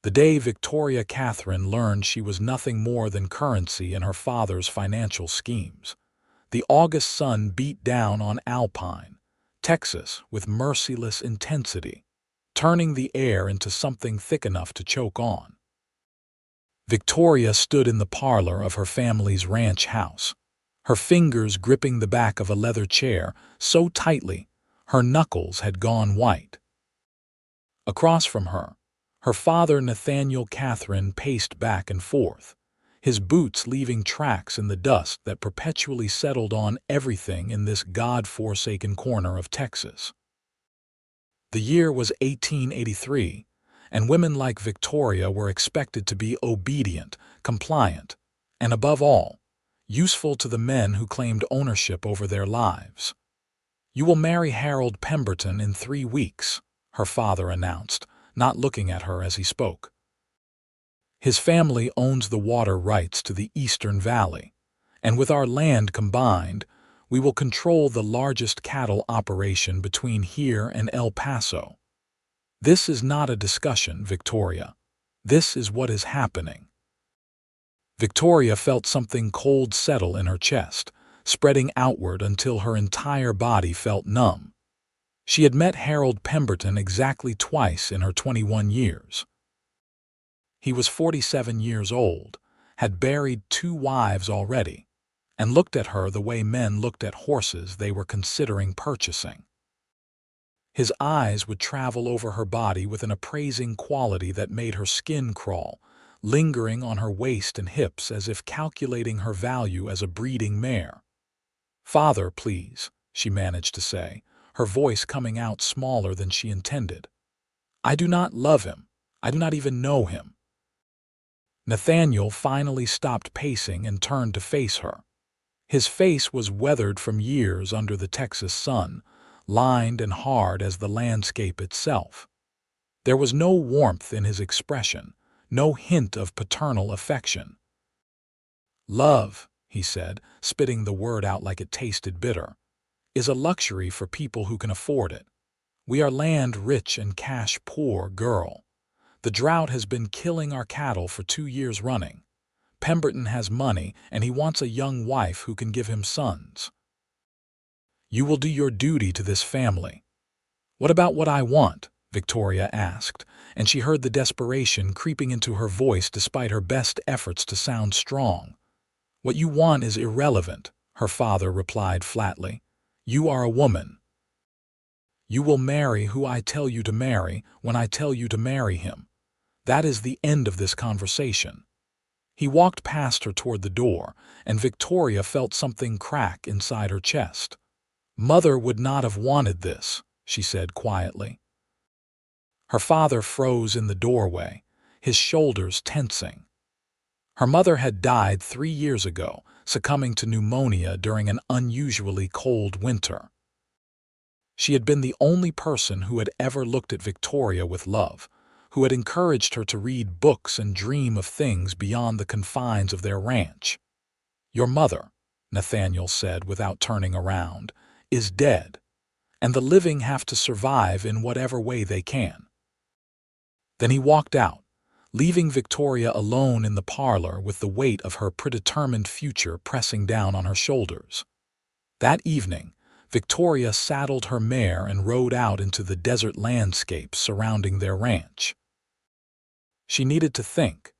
The day Katherine learned she was nothing more than currency in her father's financial schemes. The August sun beat down on Alpine, Texas with merciless intensity, turning the air into something thick enough to choke on. Victoria stood in the parlor of her family's ranch house, her fingers gripping the back of a leather chair so tightly her knuckles had gone white. Across from her, her father Nathaniel Katherine paced back and forth, his boots leaving tracks in the dust that perpetually settled on everything in this God-forsaken corner of Texas. The year was 1883, and women like Victoria were expected to be obedient, compliant, and above all, useful to the men who claimed ownership over their lives. "You will marry Harold Pemberton in 3 weeks," her father announced, not looking at her as he spoke. "His family owns the water rights to the Eastern Valley, and with our land combined, we will control the largest cattle operation between here and El Paso." "This is not a discussion, Victoria. This is what is happening." Victoria felt something cold settle in her chest, spreading outward until her entire body felt numb. She had met Harold Pemberton exactly twice in her 21 years. He was 47 years old, had buried 2 wives already, and looked at her the way men looked at horses they were considering purchasing. His eyes would travel over her body with an appraising quality that made her skin crawl, lingering on her waist and hips as if calculating her value as a breeding mare. "Father, please," she managed to say, her voice coming out smaller than she intended. "I do not love him. I do not even know him." Nathaniel finally stopped pacing and turned to face her. His face was weathered from years under the Texas sun, lined and hard as the landscape itself. There was no warmth in his expression, no hint of paternal affection. "Love," he said, spitting the word out like it tasted bitter, "is a luxury for people who can afford it. We are land-rich and cash-poor, girl. The drought has been killing our cattle for 2 years running. Pemberton has money, and he wants a young wife who can give him sons. You will do your duty to this family." "What about what I want?" Victoria asked, and she heard the desperation creeping into her voice despite her best efforts to sound strong. "What you want is irrelevant," her father replied flatly. "You are a woman. You will marry who I tell you to marry when I tell you to marry him. That is the end of this conversation." He walked past her toward the door, and Victoria felt something crack inside her chest. "Mother would not have wanted this," she said quietly. Her father froze in the doorway, his shoulders tensing. Her mother had died 3 years ago, succumbing to pneumonia during an unusually cold winter. She had been the only person who had ever looked at Victoria with love, who had encouraged her to read books and dream of things beyond the confines of their ranch. "Your mother," Nathaniel said without turning around, "is dead, and the living have to survive in whatever way they can." Then he walked out, leaving Victoria alone in the parlor with the weight of her predetermined future pressing down on her shoulders. That evening, Victoria saddled her mare and rode out into the desert landscape surrounding their ranch. She needed to think,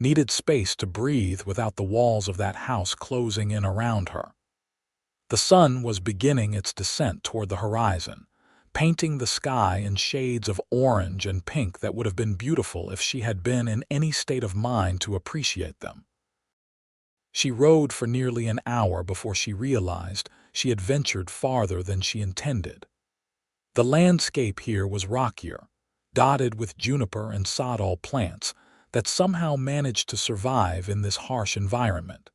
needed space to breathe without the walls of that house closing in around her. The sun was beginning its descent toward the horizon, painting the sky in shades of orange and pink that would have been beautiful if she had been in any state of mind to appreciate them. She rode for nearly an hour before she realized she had ventured farther than she intended. The landscape here was rockier, dotted with juniper and sodal plants that somehow managed to survive in this harsh environment.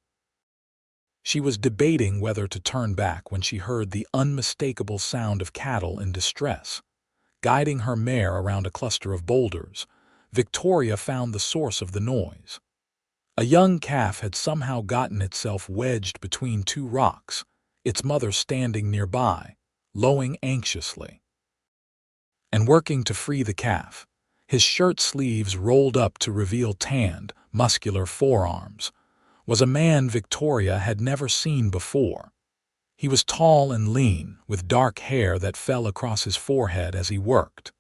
She was debating whether to turn back when she heard the unmistakable sound of cattle in distress. Guiding her mare around a cluster of boulders, Victoria found the source of the noise. A young calf had somehow gotten itself wedged between 2 rocks, its mother standing nearby, lowing anxiously. And working to free the calf, His shirt sleeves rolled up to reveal tanned, muscular forearms, was a man Victoria had never seen before. He was tall and lean, with dark hair that fell across his forehead as he worked.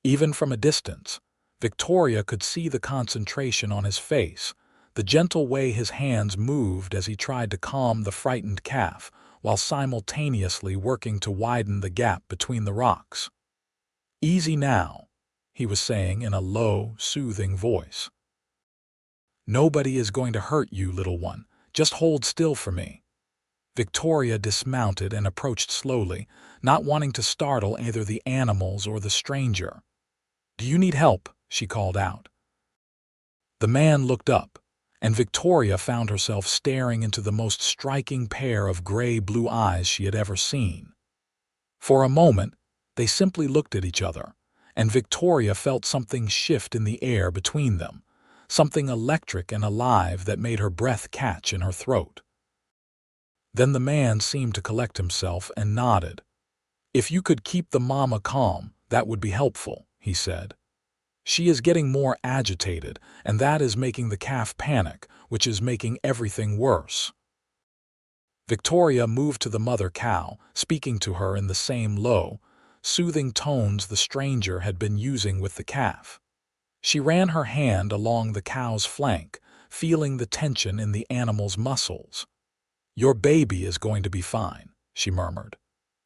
Even from a distance, Victoria could see the concentration on his face, the gentle way his hands moved as he tried to calm the frightened calf while simultaneously working to widen the gap between the rocks. "Easy now," he was saying in a low, soothing voice. "Nobody is going to hurt you, little one. Just hold still for me." Victoria dismounted and approached slowly, not wanting to startle either the animals or the stranger. "Do you need help?" she called out. The man looked up, and Victoria found herself staring into the most striking pair of gray-blue eyes she had ever seen. For a moment, they simply looked at each other, and Victoria felt something shift in the air between them, something electric and alive that made her breath catch in her throat. Then the man seemed to collect himself and nodded. "If you could keep the mama calm, that would be helpful," he said. "She is getting more agitated, and that is making the calf panic, which is making everything worse." Victoria moved to the mother cow, speaking to her in the same low, soothing tones the stranger had been using with the calf. She ran her hand along the cow's flank, feeling the tension in the animal's muscles. "Your baby is going to be fine," she murmured.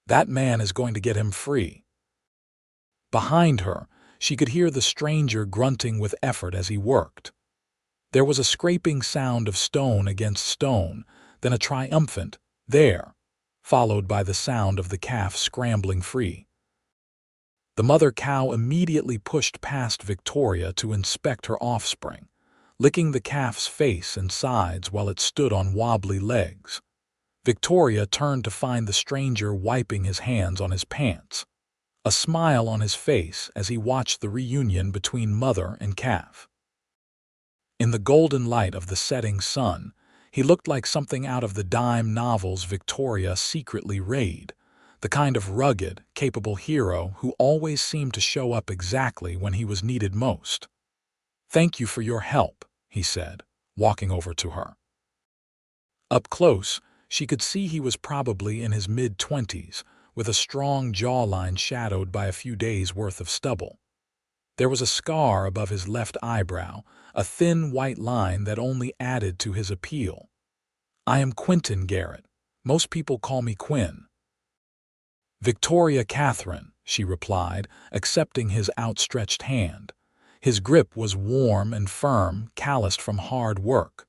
"That man is going to get him free." Behind her, she could hear the stranger grunting with effort as he worked. There was a scraping sound of stone against stone, then a triumphant "there," followed by the sound of the calf scrambling free. The mother cow immediately pushed past Victoria to inspect her offspring, licking the calf's face and sides while it stood on wobbly legs. Victoria turned to find the stranger wiping his hands on his pants, a smile on his face as he watched the reunion between mother and calf. In the golden light of the setting sun, he looked like something out of the dime novels Victoria secretly read, the kind of rugged, capable hero who always seemed to show up exactly when he was needed most. "Thank you for your help," he said, walking over to her. Up close, she could see he was probably in his mid-20s, with a strong jawline shadowed by a few days' worth of stubble. There was a scar above his left eyebrow, a thin white line that only added to his appeal. "I am Quinn Garrett. Most people call me Quinn." "Victoria Katherine," she replied, accepting his outstretched hand. His grip was warm and firm, calloused from hard work.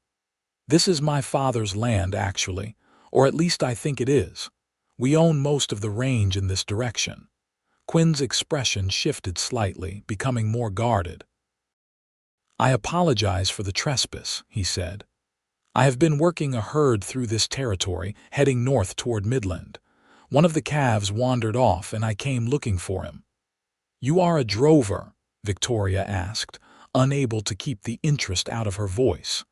"This is my father's land, actually, or at least I think it is. We own most of the range in this direction." Quinn's expression shifted slightly, becoming more guarded. "I apologize for the trespass," he said. "I have been working a herd through this territory, heading north toward Midland. One of the calves wandered off, and I came looking for him." "You are a drover?" Victoria asked, unable to keep the interest out of her voice.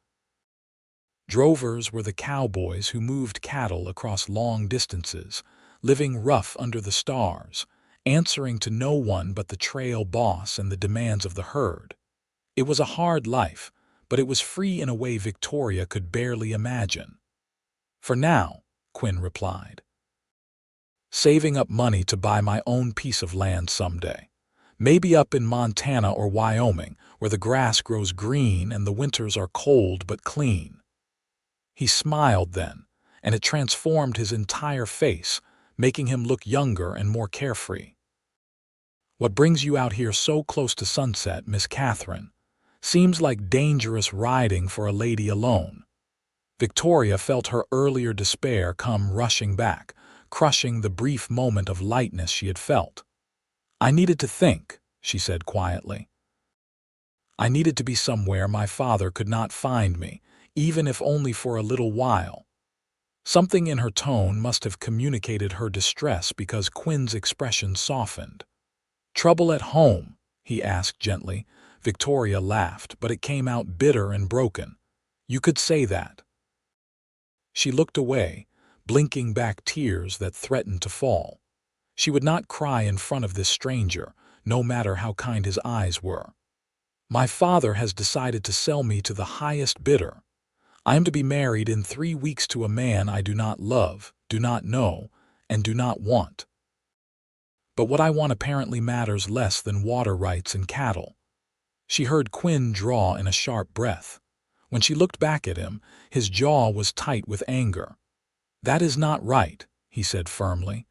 Drovers were the cowboys who moved cattle across long distances, living rough under the stars, answering to no one but the trail boss and the demands of the herd. It was a hard life, but it was free in a way Victoria could barely imagine. "For now," Quinn replied. "Saving up money to buy my own piece of land someday. Maybe up in Montana or Wyoming, where the grass grows green and the winters are cold but clean." He smiled then, and it transformed his entire face, making him look younger and more carefree. "What brings you out here so close to sunset, Miss Katherine? Seems like dangerous riding for a lady alone." Victoria felt her earlier despair come rushing back, crushing the brief moment of lightness she had felt. "I needed to think," she said quietly. "I needed to be somewhere my father could not find me, even if only for a little while." Something in her tone must have communicated her distress because Quinn's expression softened. "Trouble at home?" he asked gently. Victoria laughed, but it came out bitter and broken. "You could say that." She looked away, blinking back tears that threatened to fall. She would not cry in front of this stranger, no matter how kind his eyes were. "My father has decided to sell me to the highest bidder. I am to be married in 3 weeks to a man I do not love, do not know, and do not want. But what I want apparently matters less than water rights and cattle." She heard Quinn draw in a sharp breath. When she looked back at him, his jaw was tight with anger. "That is not right," he said firmly.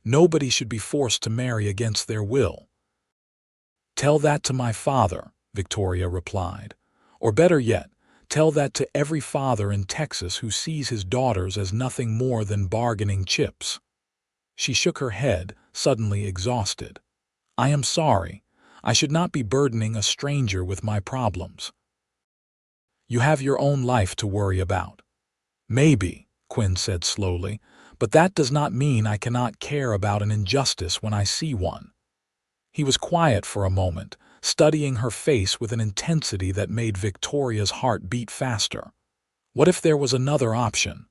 "Nobody should be forced to marry against their will." "Tell that to my father," Victoria replied. "Or better yet, tell that to every father in Texas who sees his daughters as nothing more than bargaining chips." She shook her head, suddenly exhausted. "I am sorry. I should not be burdening a stranger with my problems. You have your own life to worry about." "Maybe," Quinn said slowly, "but that does not mean I cannot care about an injustice when I see one." He was quiet for a moment, studying her face with an intensity that made Victoria's heart beat faster. What if there was another option?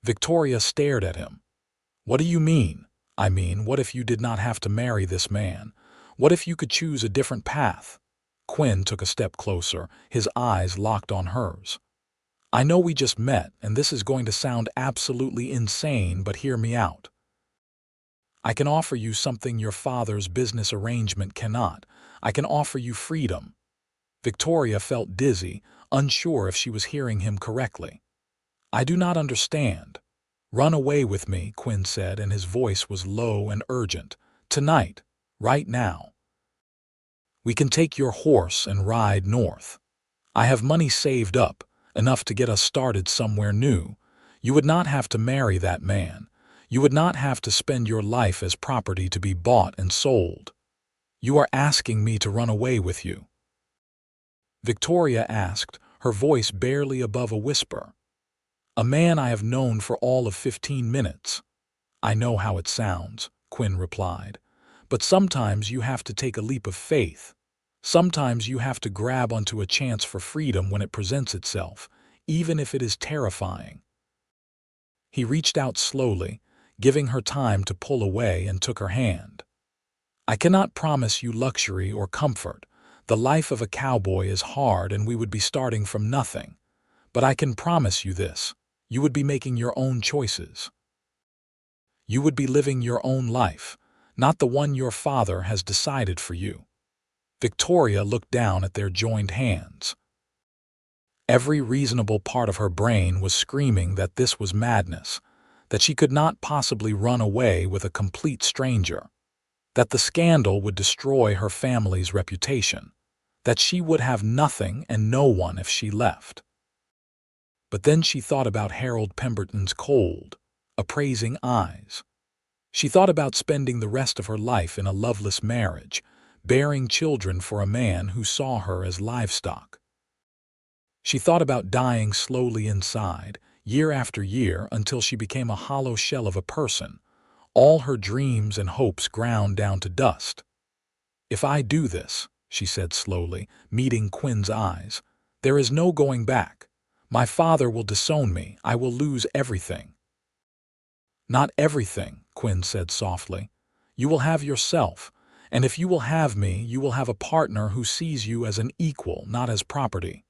Victoria stared at him. "What do you mean?" "I mean, what if you did not have to marry this man? What if you could choose a different path?" Quinn took a step closer, his eyes locked on hers. "I know we just met, and this is going to sound absolutely insane, but hear me out. I can offer you something your father's business arrangement cannot. I can offer you freedom." Victoria felt dizzy, unsure if she was hearing him correctly. "I do not understand." "Run away with me," Quinn said, and his voice was low and urgent. "Tonight. Right now. We can take your horse and ride north. I have money saved up, enough to get us started somewhere new. You would not have to marry that man. You would not have to spend your life as property to be bought and sold. You are asking me to run away with you?" Victoria asked, her voice barely above a whisper. "A man I have known for all of 15 minutes. "I know how it sounds," Quinn replied. "But sometimes you have to take a leap of faith. Sometimes you have to grab onto a chance for freedom when it presents itself, even if it is terrifying." He reached out slowly, giving her time to pull away, and took her hand. "I cannot promise you luxury or comfort. The life of a cowboy is hard and we would be starting from nothing. But I can promise you this. You would be making your own choices. You would be living your own life, not the one your father has decided for you." Victoria looked down at their joined hands. Every reasonable part of her brain was screaming that this was madness, that she could not possibly run away with a complete stranger, that the scandal would destroy her family's reputation, that she would have nothing and no one if she left. But then she thought about Harold Pemberton's cold, appraising eyes. She thought about spending the rest of her life in a loveless marriage, bearing children for a man who saw her as livestock. She thought about dying slowly inside, year after year, until she became a hollow shell of a person, all her dreams and hopes ground down to dust. "If I do this," she said slowly, meeting Quinn's eyes, "there is no going back. My father will disown me. I will lose everything." "Not everything," Quinn said softly. "You will have yourself, and if you will have me, you will have a partner who sees you as an equal, not as property."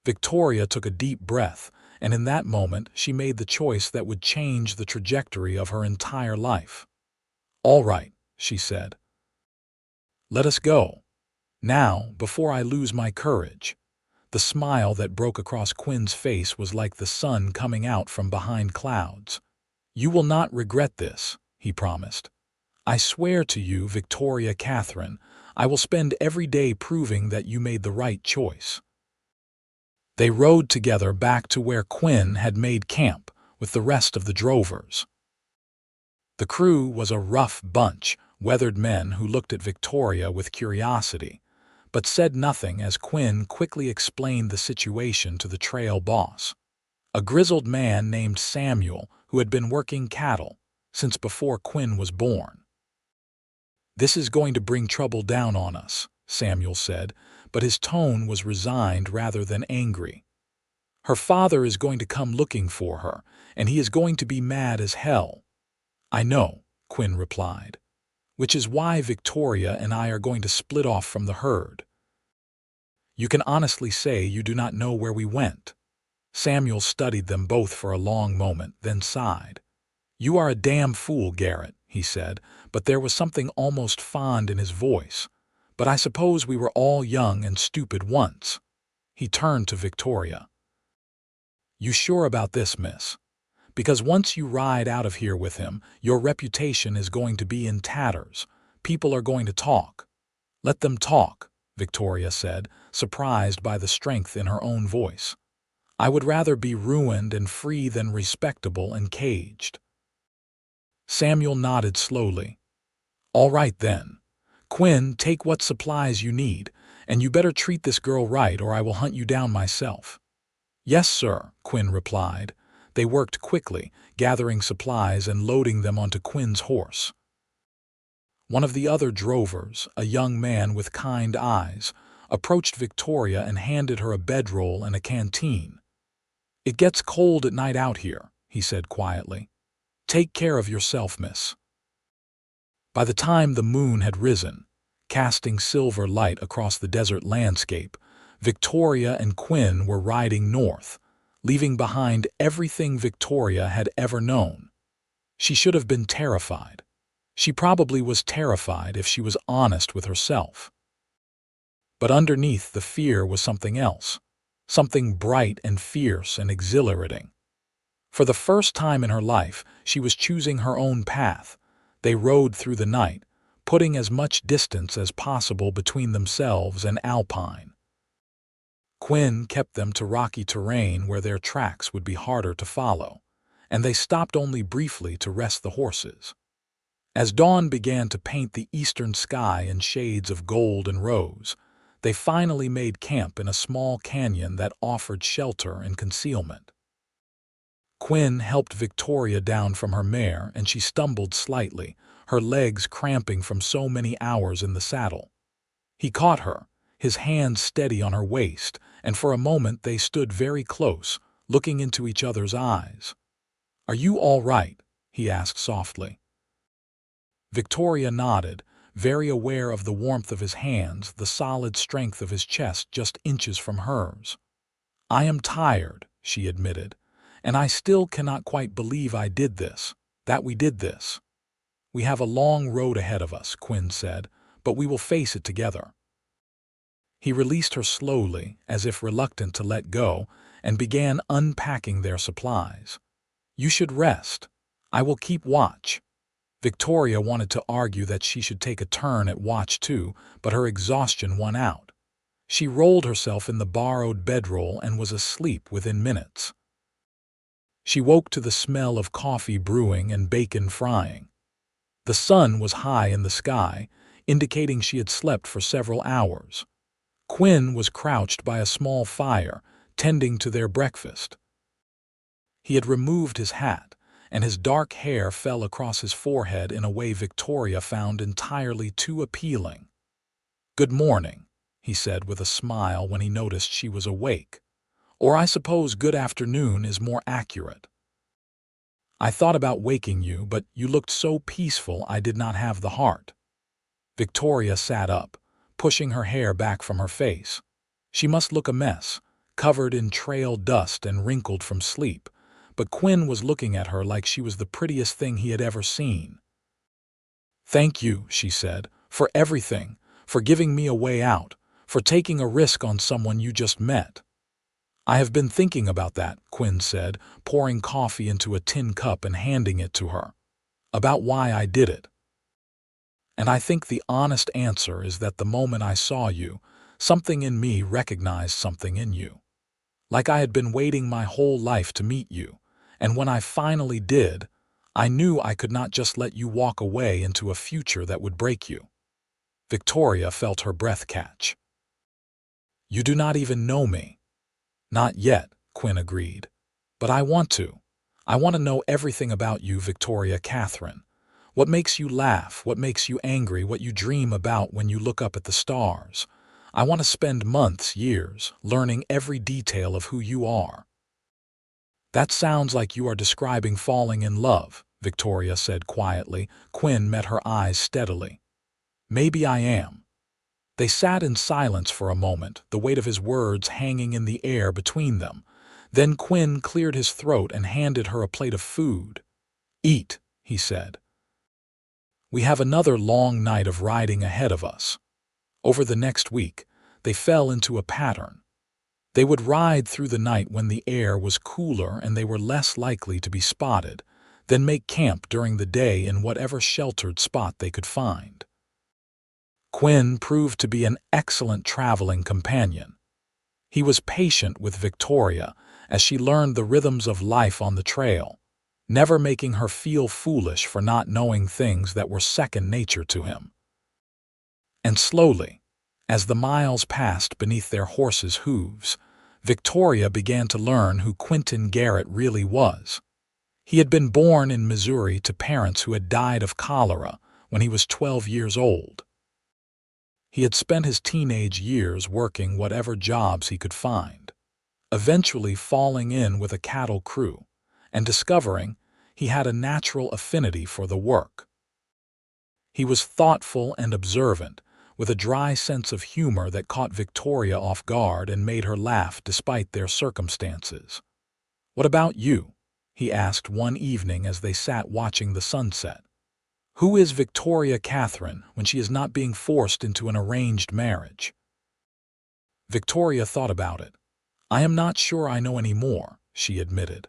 Victoria took a deep breath, and in that moment she made the choice that would change the trajectory of her entire life. "All right," she said. "Let us go. Now, before I lose my courage." The smile that broke across Quinn's face was like the sun coming out from behind clouds. "You will not regret this," he promised. "I swear to you, Victoria Katherine, I will spend every day proving that you made the right choice." They rode together back to where Quinn had made camp with the rest of the drovers. The crew was a rough bunch, weathered men who looked at Victoria with curiosity, but said nothing as Quinn quickly explained the situation to the trail boss, a grizzled man named Samuel who had been working cattle since before Quinn was born. "This is going to bring trouble down on us," Samuel said, but his tone was resigned rather than angry. "Her father is going to come looking for her, and he is going to be mad as hell." "I know," Quinn replied. which is why Victoria and I are going to split off from the herd. You can honestly say you do not know where we went." Samuel studied them both for a long moment, then sighed. "You are a damn fool, Garrett," he said, but there was something almost fond in his voice. "But I suppose we were all young and stupid once." He turned to Victoria. "You sure about this, miss? Because once you ride out of here with him, your reputation is going to be in tatters. People are going to talk." "Let them talk," Victoria said, surprised by the strength in her own voice. "I would rather be ruined and free than respectable and caged." Samuel nodded slowly. "All right then. Quinn, take what supplies you need, and you better treat this girl right or I will hunt you down myself." "Yes, sir," Quinn replied. They worked quickly, gathering supplies and loading them onto Quinn's horse. One of the other drovers, a young man with kind eyes, approached Victoria and handed her a bedroll and a canteen. "It gets cold at night out here," he said quietly. "Take care of yourself, miss." By the time the moon had risen, casting silver light across the desert landscape, Victoria and Quinn were riding north, leaving behind everything Victoria had ever known. She should have been terrified. She probably was terrified if she was honest with herself. But underneath the fear was something else, something bright and fierce and exhilarating. For the first time in her life, she was choosing her own path. They rode through the night, putting as much distance as possible between themselves and Alpine. Quinn kept them to rocky terrain where their tracks would be harder to follow, and they stopped only briefly to rest the horses. As dawn began to paint the eastern sky in shades of gold and rose, they finally made camp in a small canyon that offered shelter and concealment. Quinn helped Victoria down from her mare, and she stumbled slightly, her legs cramping from so many hours in the saddle. He caught her, his hand steady on her waist, and for a moment they stood very close, looking into each other's eyes. "Are you all right?" he asked softly. Victoria nodded, very aware of the warmth of his hands, the solid strength of his chest just inches from hers. "I am tired," she admitted, "and I still cannot quite believe I did this, that we did this." "We have a long road ahead of us," Quinn said, "but we will face it together." He released her slowly, as if reluctant to let go, and began unpacking their supplies. "You should rest. I will keep watch." Victoria wanted to argue that she should take a turn at watch too, but her exhaustion won out. She rolled herself in the borrowed bedroll and was asleep within minutes. She woke to the smell of coffee brewing and bacon frying. The sun was high in the sky, indicating she had slept for several hours. Quinn was crouched by a small fire, tending to their breakfast. He had removed his hat, and his dark hair fell across his forehead in a way Victoria found entirely too appealing. "Good morning," he said with a smile when he noticed she was awake. "Or I suppose good afternoon is more accurate. I thought about waking you, but you looked so peaceful I did not have the heart." Victoria sat up, pushing her hair back from her face. She must look a mess, covered in trail dust and wrinkled from sleep, but Quinn was looking at her like she was the prettiest thing he had ever seen. "Thank you," she said, "for everything, for giving me a way out, for taking a risk on someone you just met." "I have been thinking about that," Quinn said, pouring coffee into a tin cup and handing it to her. "About why I did it. And I think the honest answer is that the moment I saw you, something in me recognized something in you. Like I had been waiting my whole life to meet you, and when I finally did, I knew I could not just let you walk away into a future that would break you." Victoria felt her breath catch. "You do not even know me." "Not yet," Quinn agreed. "But I want to. I want to know everything about you, Victoria Katherine. What makes you laugh, what makes you angry, what you dream about when you look up at the stars. I want to spend months, years, learning every detail of who you are." "That sounds like you are describing falling in love," Victoria said quietly. Quinn met her eyes steadily. Maybe I am. They sat in silence for a moment, the weight of his words hanging in the air between them. Then Quinn cleared his throat and handed her a plate of food. Eat, he said. We have another long night of riding ahead of us. Over the next week, they fell into a pattern. They would ride through the night when the air was cooler and they were less likely to be spotted, then make camp during the day in whatever sheltered spot they could find. Quinn proved to be an excellent traveling companion. He was patient with Victoria as she learned the rhythms of life on the trail, never making her feel foolish for not knowing things that were second nature to him. And slowly, as the miles passed beneath their horses' hooves, Victoria began to learn who Quinn Garrett really was. He had been born in Missouri to parents who had died of cholera when he was 12 years old. He had spent his teenage years working whatever jobs he could find, eventually falling in with a cattle crew and discovering he had a natural affinity for the work. He was thoughtful and observant, with a dry sense of humor that caught Victoria off guard and made her laugh despite their circumstances. "What about you?" he asked one evening as they sat watching the sunset. "Who is Victoria Katherine when she is not being forced into an arranged marriage?" Victoria thought about it. "I am not sure I know any more," she admitted.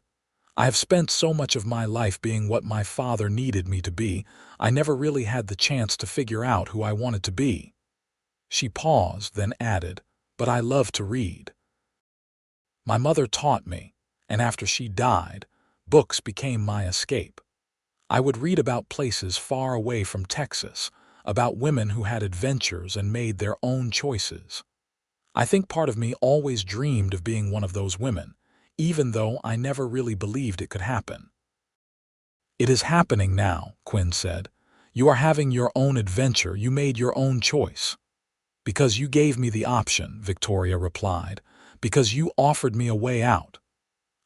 "I have spent so much of my life being what my father needed me to be, I never really had the chance to figure out who I wanted to be." She paused, then added, "But I love to read. My mother taught me, and after she died, books became my escape. I would read about places far away from Texas, about women who had adventures and made their own choices. I think part of me always dreamed of being one of those women, even though I never really believed it could happen." "It is happening now," Quinn said. "You are having your own adventure. You made your own choice." "Because you gave me the option," Victoria replied. "Because you offered me a way out."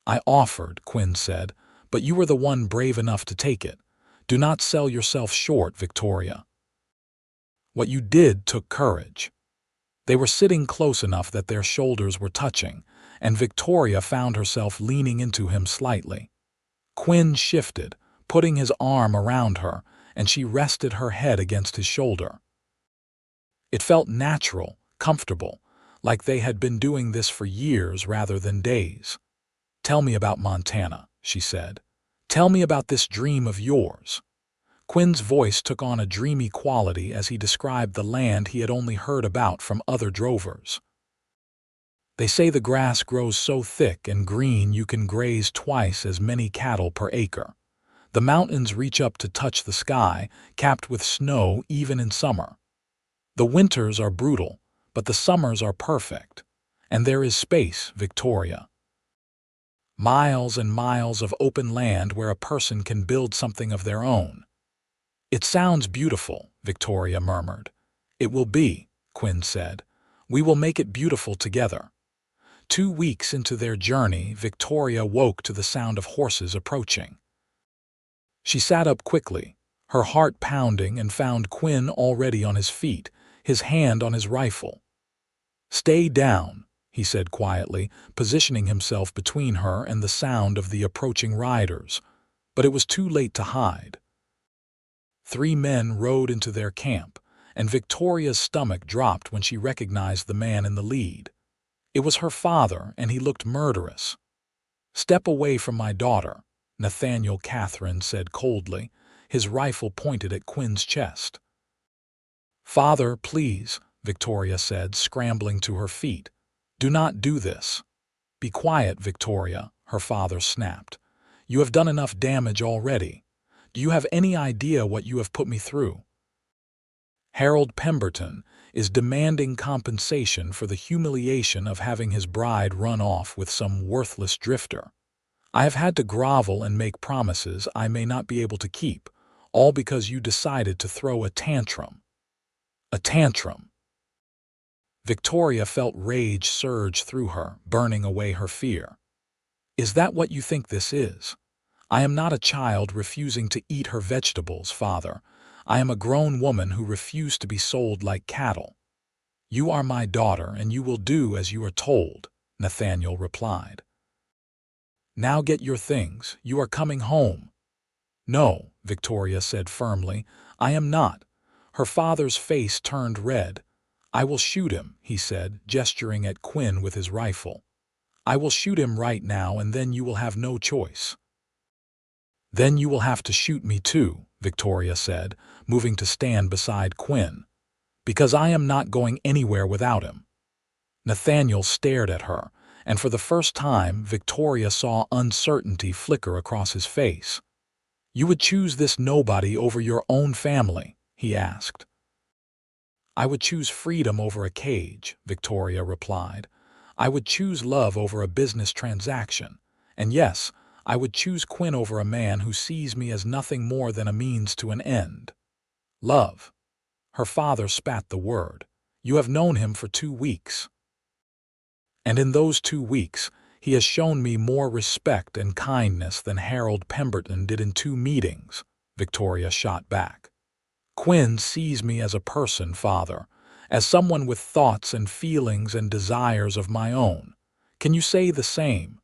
"I offered," Quinn said, "but you were the one brave enough to take it. Do not sell yourself short, Victoria. What you did took courage." They were sitting close enough that their shoulders were touching, and Victoria found herself leaning into him slightly. Quinn shifted, putting his arm around her, and she rested her head against his shoulder. It felt natural, comfortable, like they had been doing this for years rather than days. "Tell me about Montana," she said. "Tell me about this dream of yours." Quinn's voice took on a dreamy quality as he described the land he had only heard about from other drovers. "They say the grass grows so thick and green you can graze twice as many cattle per acre. The mountains reach up to touch the sky, capped with snow even in summer. The winters are brutal, but the summers are perfect. And there is space, Victoria. Miles and miles of open land where a person can build something of their own." "It sounds beautiful," Victoria murmured. "It will be," Quinn said. "We will make it beautiful together." 2 weeks into their journey, Victoria woke to the sound of horses approaching. She sat up quickly, her heart pounding, and found Quinn already on his feet, his hand on his rifle. "Stay down," he said quietly, positioning himself between her and the sound of the approaching riders. But it was too late to hide. 3 men rode into their camp, and Victoria's stomach dropped when she recognized the man in the lead. It was her father, and he looked murderous. "Step away from my daughter," Katherine said coldly, his rifle pointed at Quinn's chest. "Father, please," Victoria said, scrambling to her feet. "Do not do this." "Be quiet, Victoria," her father snapped. "You have done enough damage already. Do you have any idea what you have put me through? Harold Pemberton is demanding compensation for the humiliation of having his bride run off with some worthless drifter. I have had to grovel and make promises I may not be able to keep, all because you decided to throw a tantrum." "A tantrum." Victoria felt rage surge through her, burning away her fear. "Is that what you think this is? I am not a child refusing to eat her vegetables, father. I am a grown woman who refused to be sold like cattle. You are my daughter, and you will do as you are told, Nathaniel replied. Now get your things. You are coming home. No, Victoria said firmly. I am not. Her father's face turned red. I will shoot him, he said, gesturing at Quinn with his rifle. I will shoot him right now, and then you will have no choice. Then you will have to shoot me too, Victoria said, moving to stand beside Quinn. Because I am not going anywhere without him. Nathaniel stared at her, and for the first time Victoria saw uncertainty flicker across his face. You would choose this nobody over your own family, he asked. I would choose freedom over a cage, Victoria replied. I would choose love over a business transaction. And yes, I would choose Quinn over a man who sees me as nothing more than a means to an end. Love. Her father spat the word. You have known him for 2 weeks. And in those 2 weeks, he has shown me more respect and kindness than Harold Pemberton did in 2 meetings, Victoria shot back. Quinn sees me as a person, father, as someone with thoughts and feelings and desires of my own. Can you say the same?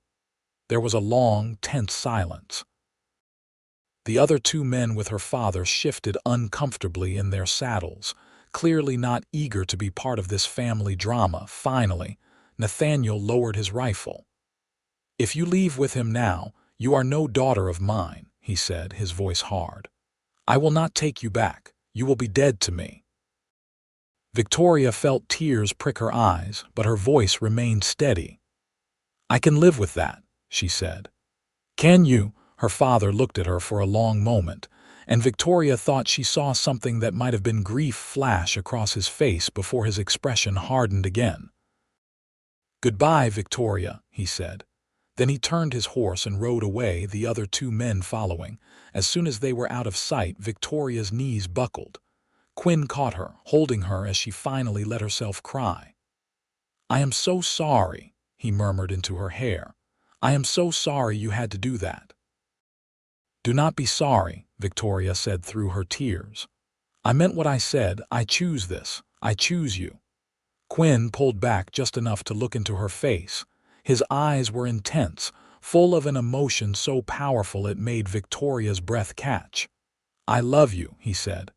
There was a long, tense silence. The other 2 men with her father shifted uncomfortably in their saddles, clearly not eager to be part of this family drama. Finally, Nathaniel lowered his rifle. If you leave with him now, you are no daughter of mine, he said, his voice hard. I will not take you back. You will be dead to me. Victoria felt tears prick her eyes, but her voice remained steady. I can live with that, she said. Can you? Her father looked at her for a long moment, and Victoria thought she saw something that might have been grief flash across his face before his expression hardened again. Goodbye, Victoria, he said. Then he turned his horse and rode away, the other 2 men following. As soon as they were out of sight, Victoria's knees buckled. Quinn caught her, holding her as she finally let herself cry. I am so sorry, he murmured into her hair. I am so sorry you had to do that. Do not be sorry, Victoria said through her tears. I meant what I said. I choose this. I choose you. Quinn pulled back just enough to look into her face. His eyes were intense, full of an emotion so powerful it made Victoria's breath catch. I love you, he said.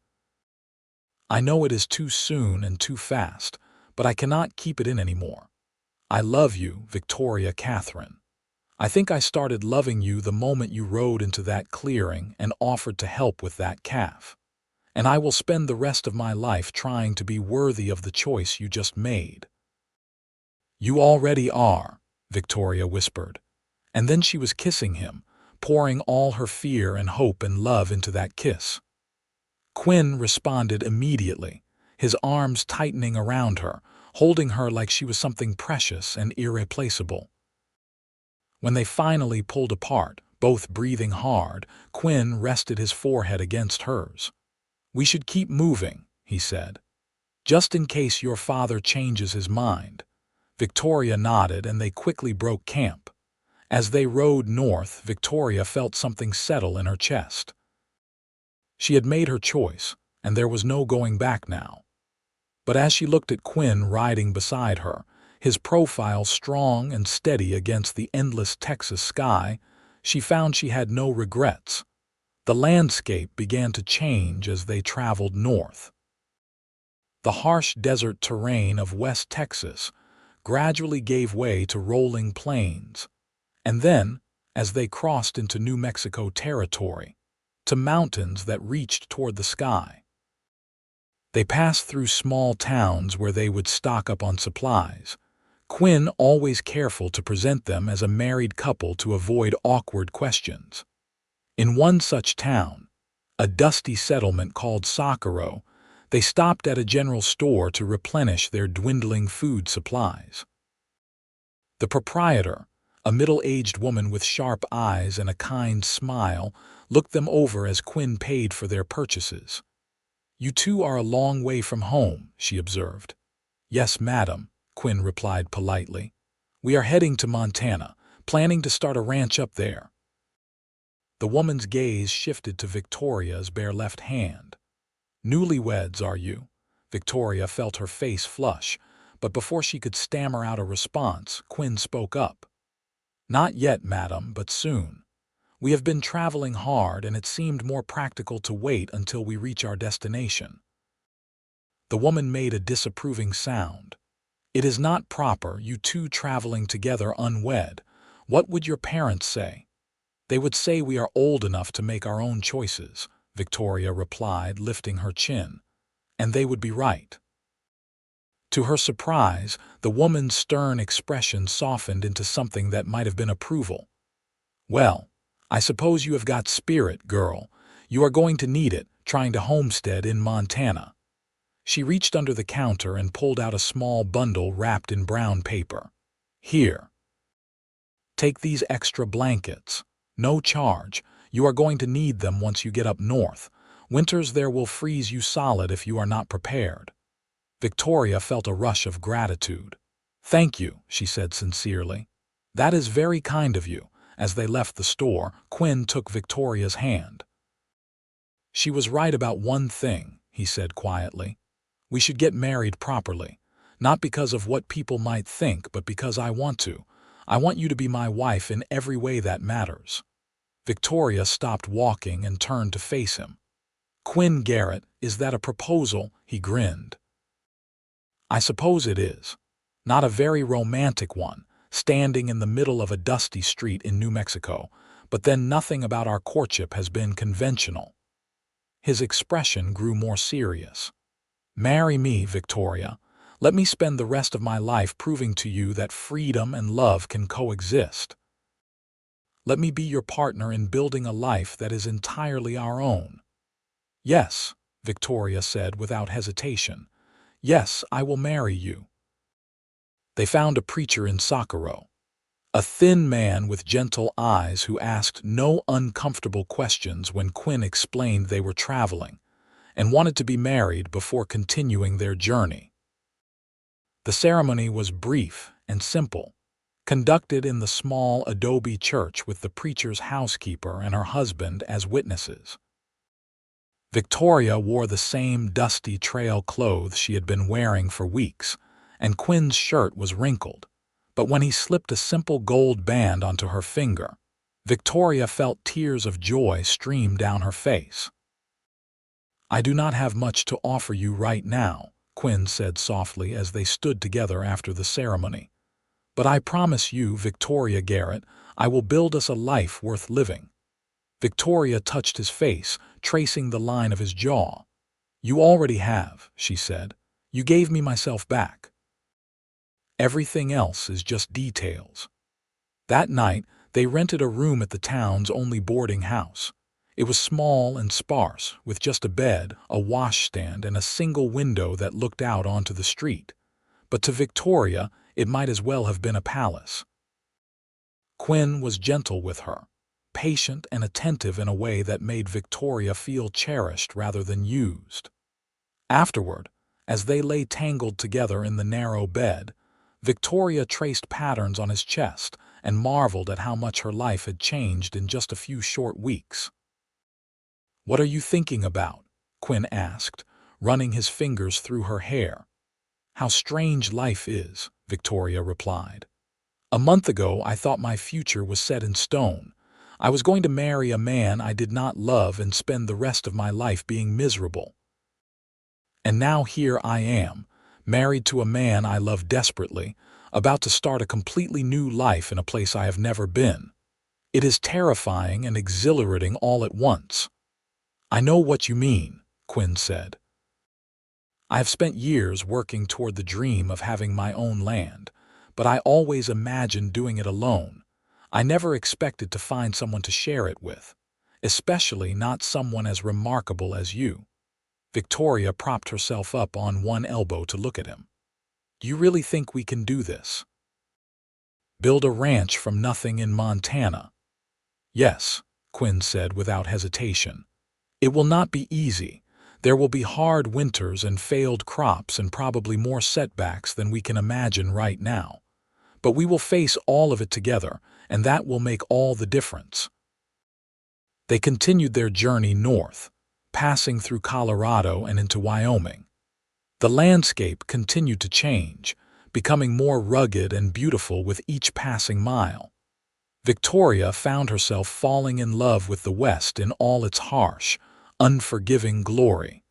I know it is too soon and too fast, but I cannot keep it in anymore. I love you, Victoria Katherine. I think I started loving you the moment you rode into that clearing and offered to help with that calf. And I will spend the rest of my life trying to be worthy of the choice you just made. You already are, Victoria whispered. And then she was kissing him, pouring all her fear and hope and love into that kiss. Quinn responded immediately, his arms tightening around her, holding her like she was something precious and irreplaceable. When they finally pulled apart, both breathing hard, Quinn rested his forehead against hers. We should keep moving, he said. Just in case your father changes his mind. Victoria nodded, and they quickly broke camp. As they rode north, Victoria felt something settle in her chest. She had made her choice, and there was no going back now. But as she looked at Quinn riding beside her, his profile strong and steady against the endless Texas sky, she found she had no regrets. The landscape began to change as they traveled north. The harsh desert terrain of West Texas gradually gave way to rolling plains, and then, as they crossed into New Mexico territory, to mountains that reached toward the sky. They passed through small towns where they would stock up on supplies, Quinn always careful to present them as a married couple to avoid awkward questions. In one such town, a dusty settlement called Socorro, they stopped at a general store to replenish their dwindling food supplies. The proprietor, a middle-aged woman with sharp eyes and a kind smile, looked them over as Quinn paid for their purchases. You two are a long way from home, she observed. Yes, madam, Quinn replied politely. We are heading to Montana, planning to start a ranch up there. The woman's gaze shifted to Victoria's bare left hand. "Newlyweds, are you?" Victoria felt her face flush, but before she could stammer out a response, Quinn spoke up. "Not yet, madam, but soon. We have been traveling hard, and it seemed more practical to wait until we reach our destination." The woman made a disapproving sound. "It is not proper, you two traveling together unwed. What would your parents say?" "They would say we are old enough to make our own choices," Victoria replied, lifting her chin. "And they would be right." To her surprise, the woman's stern expression softened into something that might have been approval. "Well, I suppose you have got spirit, girl. You are going to need it, trying to homestead in Montana." She reached under the counter and pulled out a small bundle wrapped in brown paper. "Here. Take these extra blankets. No charge. You are going to need them once you get up north. Winters there will freeze you solid if you are not prepared." Victoria felt a rush of gratitude. "Thank you," she said sincerely. "That is very kind of you." As they left the store, Quinn took Victoria's hand. "She was right about one thing," he said quietly. "We should get married properly. Not because of what people might think, but because I want to. I want you to be my wife in every way that matters." Victoria stopped walking and turned to face him. "Quinn Garrett, is that a proposal?" He grinned. "I suppose it is. Not a very romantic one, standing in the middle of a dusty street in New Mexico, but then nothing about our courtship has been conventional." His expression grew more serious. "Marry me, Victoria. Let me spend the rest of my life proving to you that freedom and love can coexist. Let me be your partner in building a life that is entirely our own." "Yes," Victoria said without hesitation. "Yes, I will marry you." They found a preacher in Socorro, a thin man with gentle eyes who asked no uncomfortable questions when Quinn explained they were traveling and wanted to be married before continuing their journey. The ceremony was brief and simple, conducted in the small adobe church with the preacher's housekeeper and her husband as witnesses. Victoria wore the same dusty trail clothes she had been wearing for weeks, and Quinn's shirt was wrinkled. But when he slipped a simple gold band onto her finger, Victoria felt tears of joy stream down her face. "I do not have much to offer you right now," Quinn said softly as they stood together after the ceremony. "But I promise you, Victoria Garrett, I will build us a life worth living." Victoria touched his face, tracing the line of his jaw. "You already have," she said. "You gave me myself back. Everything else is just details." That night, they rented a room at the town's only boarding house. It was small and sparse, with just a bed, a washstand, and a single window that looked out onto the street. But to Victoria, it might as well have been a palace. Quinn was gentle with her, patient and attentive in a way that made Victoria feel cherished rather than used. Afterward, as they lay tangled together in the narrow bed, Victoria traced patterns on his chest and marveled at how much her life had changed in just a few short weeks. "What are you thinking about?" Quinn asked, running his fingers through her hair. "How strange life is," Victoria replied. "A month ago I thought my future was set in stone. I was going to marry a man I did not love and spend the rest of my life being miserable. And now here I am, married to a man I love desperately, about to start a completely new life in a place I have never been. It is terrifying and exhilarating all at once." "I know what you mean," Quinn said. "I have spent years working toward the dream of having my own land, but I always imagined doing it alone. I never expected to find someone to share it with, especially not someone as remarkable as you." Victoria propped herself up on one elbow to look at him. "Do you really think we can do this? Build a ranch from nothing in Montana?" "Yes," Quinn said without hesitation. "It will not be easy. There will be hard winters and failed crops and probably more setbacks than we can imagine right now. But we will face all of it together, and that will make all the difference." They continued their journey north, passing through Colorado and into Wyoming. The landscape continued to change, becoming more rugged and beautiful with each passing mile. Victoria found herself falling in love with the West in all its harsh, unforgiving glory.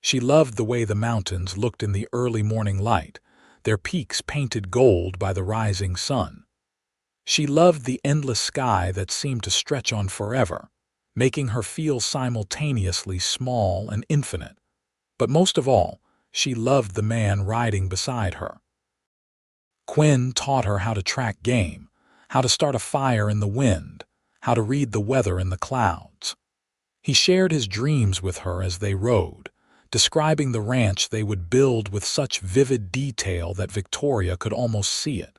She loved the way the mountains looked in the early morning light, their peaks painted gold by the rising sun. She loved the endless sky that seemed to stretch on forever, making her feel simultaneously small and infinite. But most of all, she loved the man riding beside her. Quinn taught her how to track game, how to start a fire in the wind, how to read the weather in the clouds. He shared his dreams with her as they rode, describing the ranch they would build with such vivid detail that Victoria could almost see it.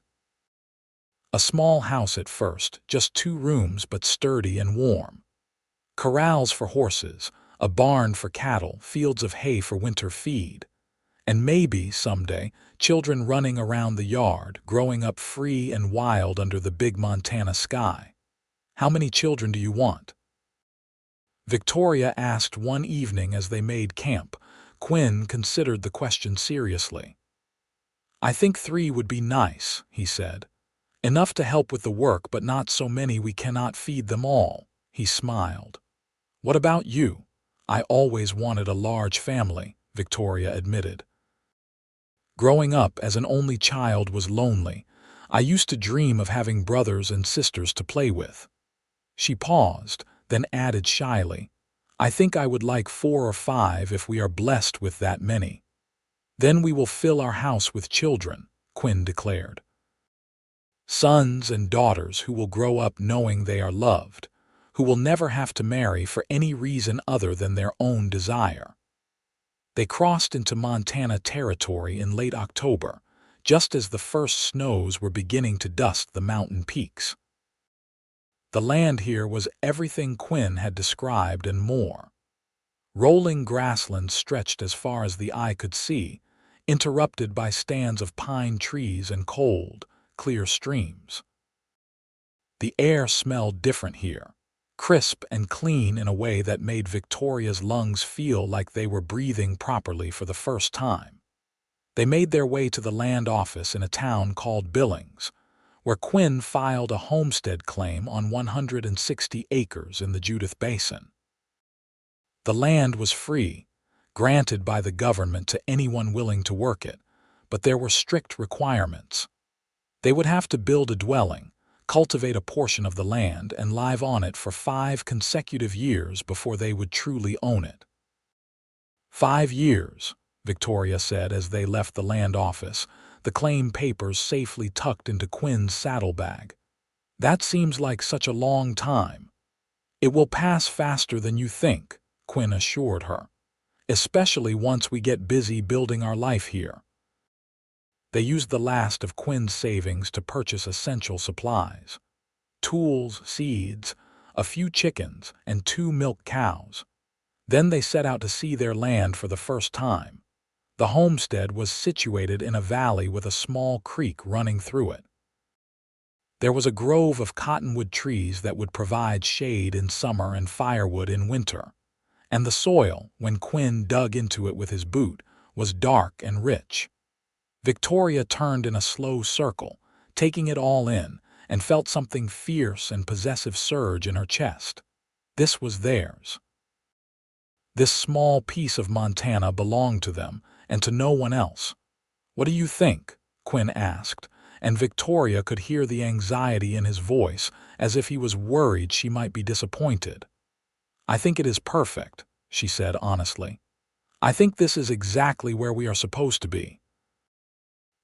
A small house at first, just 2 rooms but sturdy and warm. Corrals for horses, a barn for cattle, fields of hay for winter feed. And maybe, someday, children running around the yard, growing up free and wild under the big Montana sky. How many children do you want? Victoria asked one evening as they made camp. Quinn considered the question seriously. "I think 3 would be nice," he said. "Enough to help with the work, but not so many we cannot feed them all." He smiled. "What about you?" "I always wanted a large family," Victoria admitted. "Growing up as an only child was lonely. I used to dream of having brothers and sisters to play with." She paused, then added shyly, "I think I would like 4 or 5 if we are blessed with that many." "Then we will fill our house with children," Quinn declared. "Sons and daughters who will grow up knowing they are loved, who will never have to marry for any reason other than their own desire." They crossed into Montana territory in late October, just as the first snows were beginning to dust the mountain peaks. The land here was everything Quinn had described and more. Rolling grasslands stretched as far as the eye could see, interrupted by stands of pine trees and cold, clear streams. The air smelled different here, crisp and clean in a way that made Victoria's lungs feel like they were breathing properly for the first time. They made their way to the land office in a town called Billings, where Quinn filed a homestead claim on 160 acres in the Judith Basin. The land was free, granted by the government to anyone willing to work it, but there were strict requirements. They would have to build a dwelling, cultivate a portion of the land, and live on it for 5 consecutive years before they would truly own it. 5 years, Victoria said as they left the land office, the claim papers safely tucked into Quinn's saddlebag. "That seems like such a long time." "It will pass faster than you think," Quinn assured her, "especially once we get busy building our life here." They used the last of Quinn's savings to purchase essential supplies: tools, seeds, a few chickens, and 2 milk cows. Then they set out to see their land for the first time. The homestead was situated in a valley with a small creek running through it. There was a grove of cottonwood trees that would provide shade in summer and firewood in winter, and the soil, when Quinn dug into it with his boot, was dark and rich. Victoria turned in a slow circle, taking it all in, and felt something fierce and possessive surge in her chest. This was theirs. This small piece of Montana belonged to them, and to no one else. "What do you think?" Quinn asked, and Victoria could hear the anxiety in his voice, as if he was worried she might be disappointed. "I think it is perfect," she said honestly. "I think this is exactly where we are supposed to be."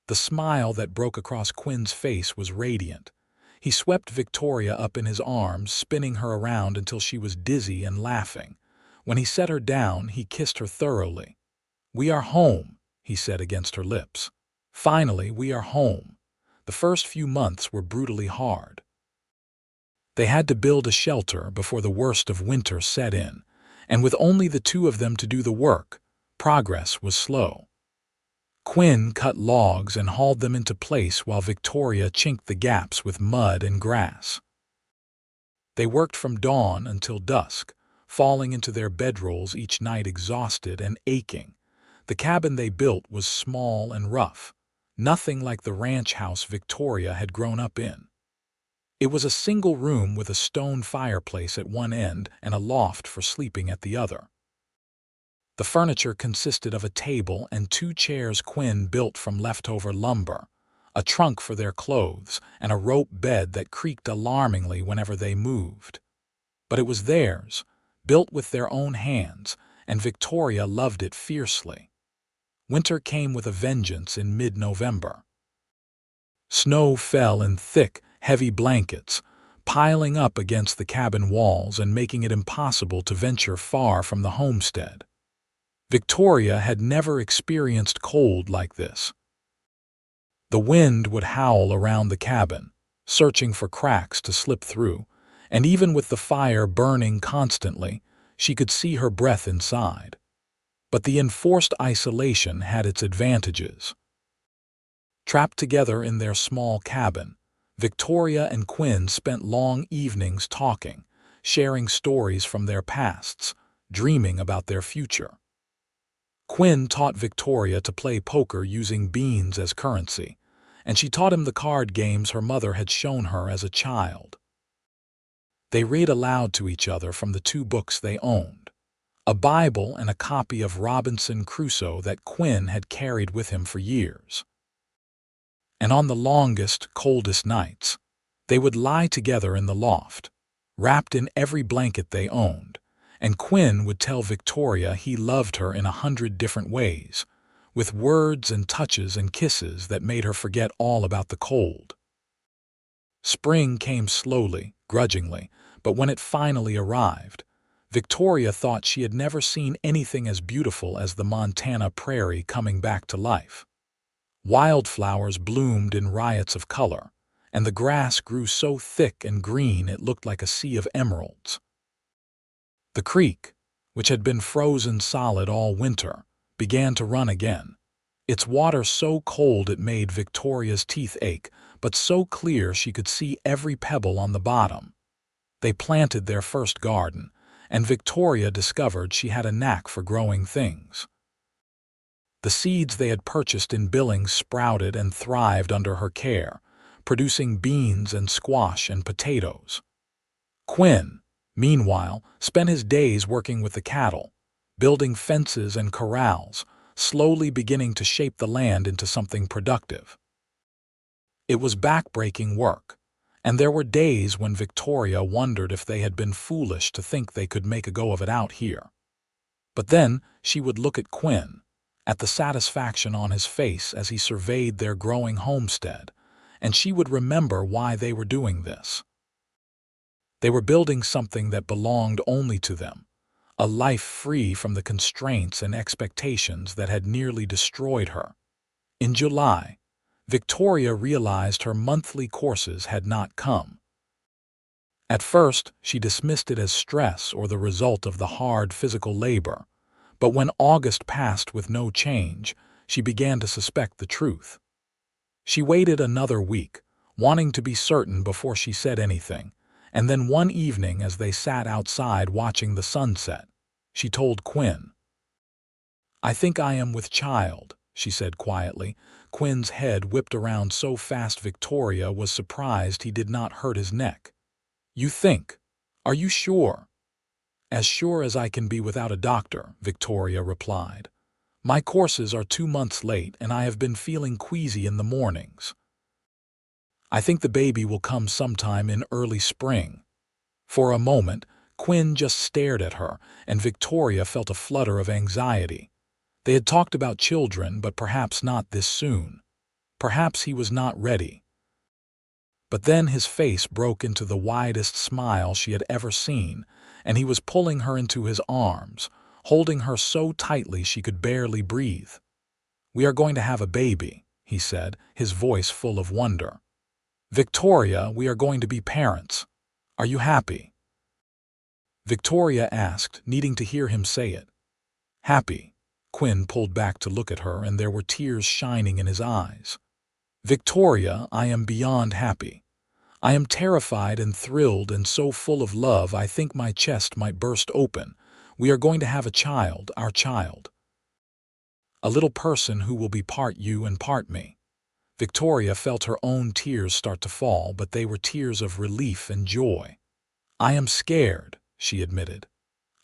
The smile that broke across Quinn's face was radiant. He swept Victoria up in his arms, spinning her around until she was dizzy and laughing. When he set her down, he kissed her thoroughly. "We are home," he said against her lips. "Finally, we are home." The first few months were brutally hard. They had to build a shelter before the worst of winter set in, and with only the 2 of them to do the work, progress was slow. Quinn cut logs and hauled them into place while Victoria chinked the gaps with mud and grass. They worked from dawn until dusk, falling into their bedrolls each night exhausted and aching. The cabin they built was small and rough, nothing like the ranch house Victoria had grown up in. It was a single room with a stone fireplace at one end and a loft for sleeping at the other. The furniture consisted of a table and 2 chairs Quinn built from leftover lumber, a trunk for their clothes, and a rope bed that creaked alarmingly whenever they moved. But it was theirs, built with their own hands, and Victoria loved it fiercely. Winter came with a vengeance in mid-November. Snow fell in thick, heavy blankets, piling up against the cabin walls and making it impossible to venture far from the homestead. Victoria had never experienced cold like this. The wind would howl around the cabin, searching for cracks to slip through, and even with the fire burning constantly, she could see her breath inside. But the enforced isolation had its advantages. Trapped together in their small cabin, Victoria and Quinn spent long evenings talking, sharing stories from their pasts, dreaming about their future. Quinn taught Victoria to play poker using beans as currency, and she taught him the card games her mother had shown her as a child. They read aloud to each other from the 2 books they owned, a Bible and a copy of Robinson Crusoe that Quinn had carried with him for years. And on the longest, coldest nights, they would lie together in the loft, wrapped in every blanket they owned, and Quinn would tell Victoria he loved her in 100 different ways, with words and touches and kisses that made her forget all about the cold. Spring came slowly, grudgingly, but when it finally arrived, Victoria thought she had never seen anything as beautiful as the Montana prairie coming back to life. Wildflowers bloomed in riots of color, and the grass grew so thick and green it looked like a sea of emeralds. The creek, which had been frozen solid all winter, began to run again, its water so cold it made Victoria's teeth ache, but so clear she could see every pebble on the bottom. They planted their first garden, and Victoria discovered she had a knack for growing things. The seeds they had purchased in Billings sprouted and thrived under her care, producing beans and squash and potatoes. Quinn, meanwhile, spent his days working with the cattle, building fences and corrals, slowly beginning to shape the land into something productive. It was backbreaking work, and there were days when Victoria wondered if they had been foolish to think they could make a go of it out here. But then she would look at Quinn, at the satisfaction on his face as he surveyed their growing homestead, and she would remember why they were doing this. They were building something that belonged only to them, a life free from the constraints and expectations that had nearly destroyed her. In July, Victoria realized her monthly courses had not come. At first, she dismissed it as stress or the result of the hard physical labor, but when August passed with no change, she began to suspect the truth. She waited another week, wanting to be certain before she said anything, and then one evening as they sat outside watching the sunset, she told Quinn. "I think I am with child," she said quietly. Quinn's head whipped around so fast Victoria was surprised he did not hurt his neck. "You think? Are you sure?" "As sure as I can be without a doctor," Victoria replied. "My courses are 2 months late and I have been feeling queasy in the mornings. I think the baby will come sometime in early spring." For a moment, Quinn just stared at her, and Victoria felt a flutter of anxiety. They had talked about children, but perhaps not this soon. Perhaps he was not ready. But then his face broke into the widest smile she had ever seen, and he was pulling her into his arms, holding her so tightly she could barely breathe. "We are going to have a baby," he said, his voice full of wonder. "Victoria, we are going to be parents. Are you happy?" Victoria asked, needing to hear him say it. "Happy?" Quinn pulled back to look at her, and there were tears shining in his eyes. "Victoria, I am beyond happy. I am terrified and thrilled and so full of love I think my chest might burst open. We are going to have a child, our child. A little person who will be part you and part me. Victoria felt her own tears start to fall, but they were tears of relief and joy. I am scared, she admitted.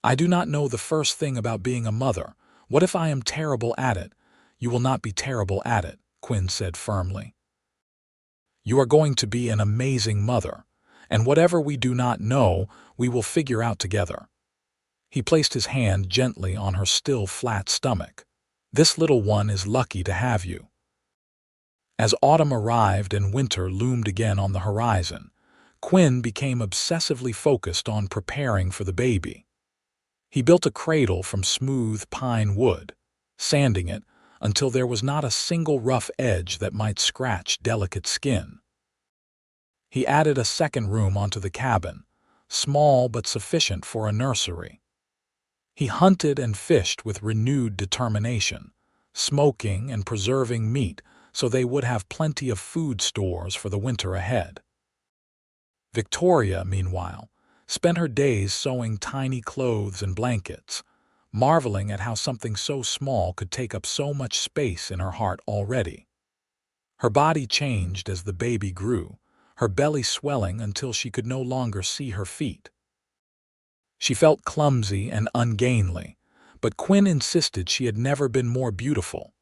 I do not know the first thing about being a mother. What if I am terrible at it? You will not be terrible at it, Quinn said firmly. You are going to be an amazing mother, and whatever we do not know, we will figure out together. He placed his hand gently on her still flat stomach. This little one is lucky to have you. As autumn arrived and winter loomed again on the horizon, Quinn became obsessively focused on preparing for the baby. He built a cradle from smooth pine wood, sanding it until there was not a single rough edge that might scratch delicate skin. He added a second room onto the cabin, small but sufficient for a nursery. He hunted and fished with renewed determination, smoking and preserving meat so they would have plenty of food stores for the winter ahead. Victoria, meanwhile, spent her days sewing tiny clothes and blankets, marveling at how something so small could take up so much space in her heart already. Her body changed as the baby grew, her belly swelling until she could no longer see her feet. She felt clumsy and ungainly, but Quinn insisted she had never been more beautiful.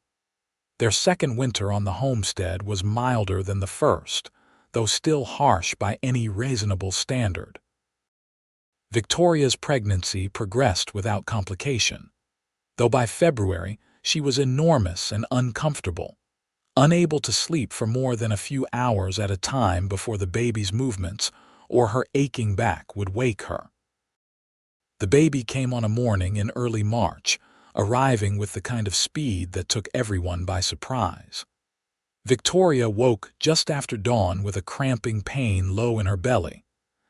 Their second winter on the homestead was milder than the first, though still harsh by any reasonable standard. Victoria's pregnancy progressed without complication, though by February she was enormous and uncomfortable, unable to sleep for more than a few hours at a time before the baby's movements or her aching back would wake her. The baby came on a morning in early March, arriving with the kind of speed that took everyone by surprise. Victoria woke just after dawn with a cramping pain low in her belly,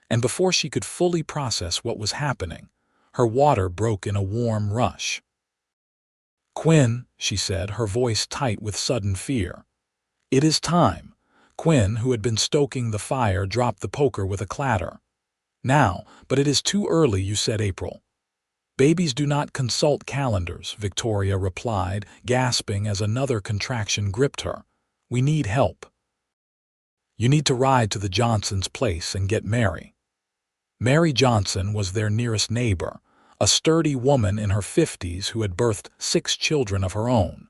and before she could fully process what was happening, her water broke in a warm rush. "Quinn," she said, her voice tight with sudden fear. "It is time." Quinn, who had been stoking the fire, dropped the poker with a clatter. "Now, but it is too early, you said April." "Babies do not consult calendars," Victoria replied, gasping as another contraction gripped her. "We need help. You need to ride to the Johnsons' place and get Mary." Mary Johnson was their nearest neighbor, a sturdy woman in her 50s who had birthed 6 children of her own.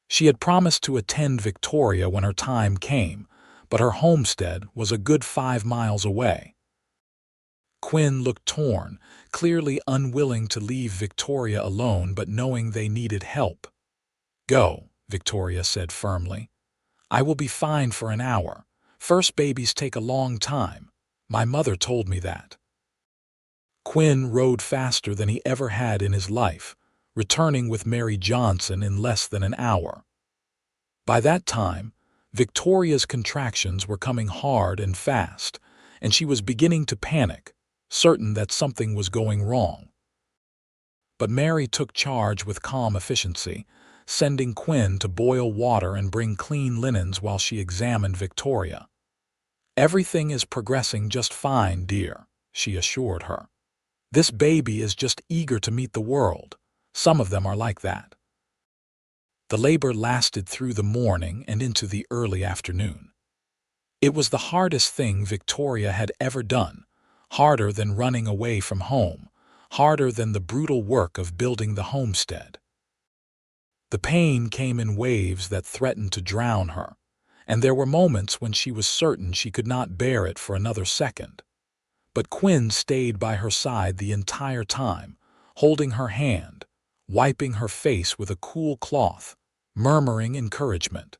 She had promised to attend Victoria when her time came, but her homestead was a good 5 miles away. Quinn looked torn, clearly unwilling to leave Victoria alone but knowing they needed help. "Go," Victoria said firmly. "I will be fine for an hour. First babies take a long time. My mother told me that." Quinn rode faster than he ever had in his life, returning with Mary Johnson in less than an hour. By that time, Victoria's contractions were coming hard and fast, and she was beginning to panic, certain that something was going wrong. But Mary took charge with calm efficiency, sending Quinn to boil water and bring clean linens while she examined Victoria. "Everything is progressing just fine, dear," she assured her. "This baby is just eager to meet the world. Some of them are like that." The labor lasted through the morning and into the early afternoon. It was the hardest thing Victoria had ever done, harder than running away from home, harder than the brutal work of building the homestead. The pain came in waves that threatened to drown her, and there were moments when she was certain she could not bear it for another second. But Quinn stayed by her side the entire time, holding her hand, wiping her face with a cool cloth, murmuring encouragement.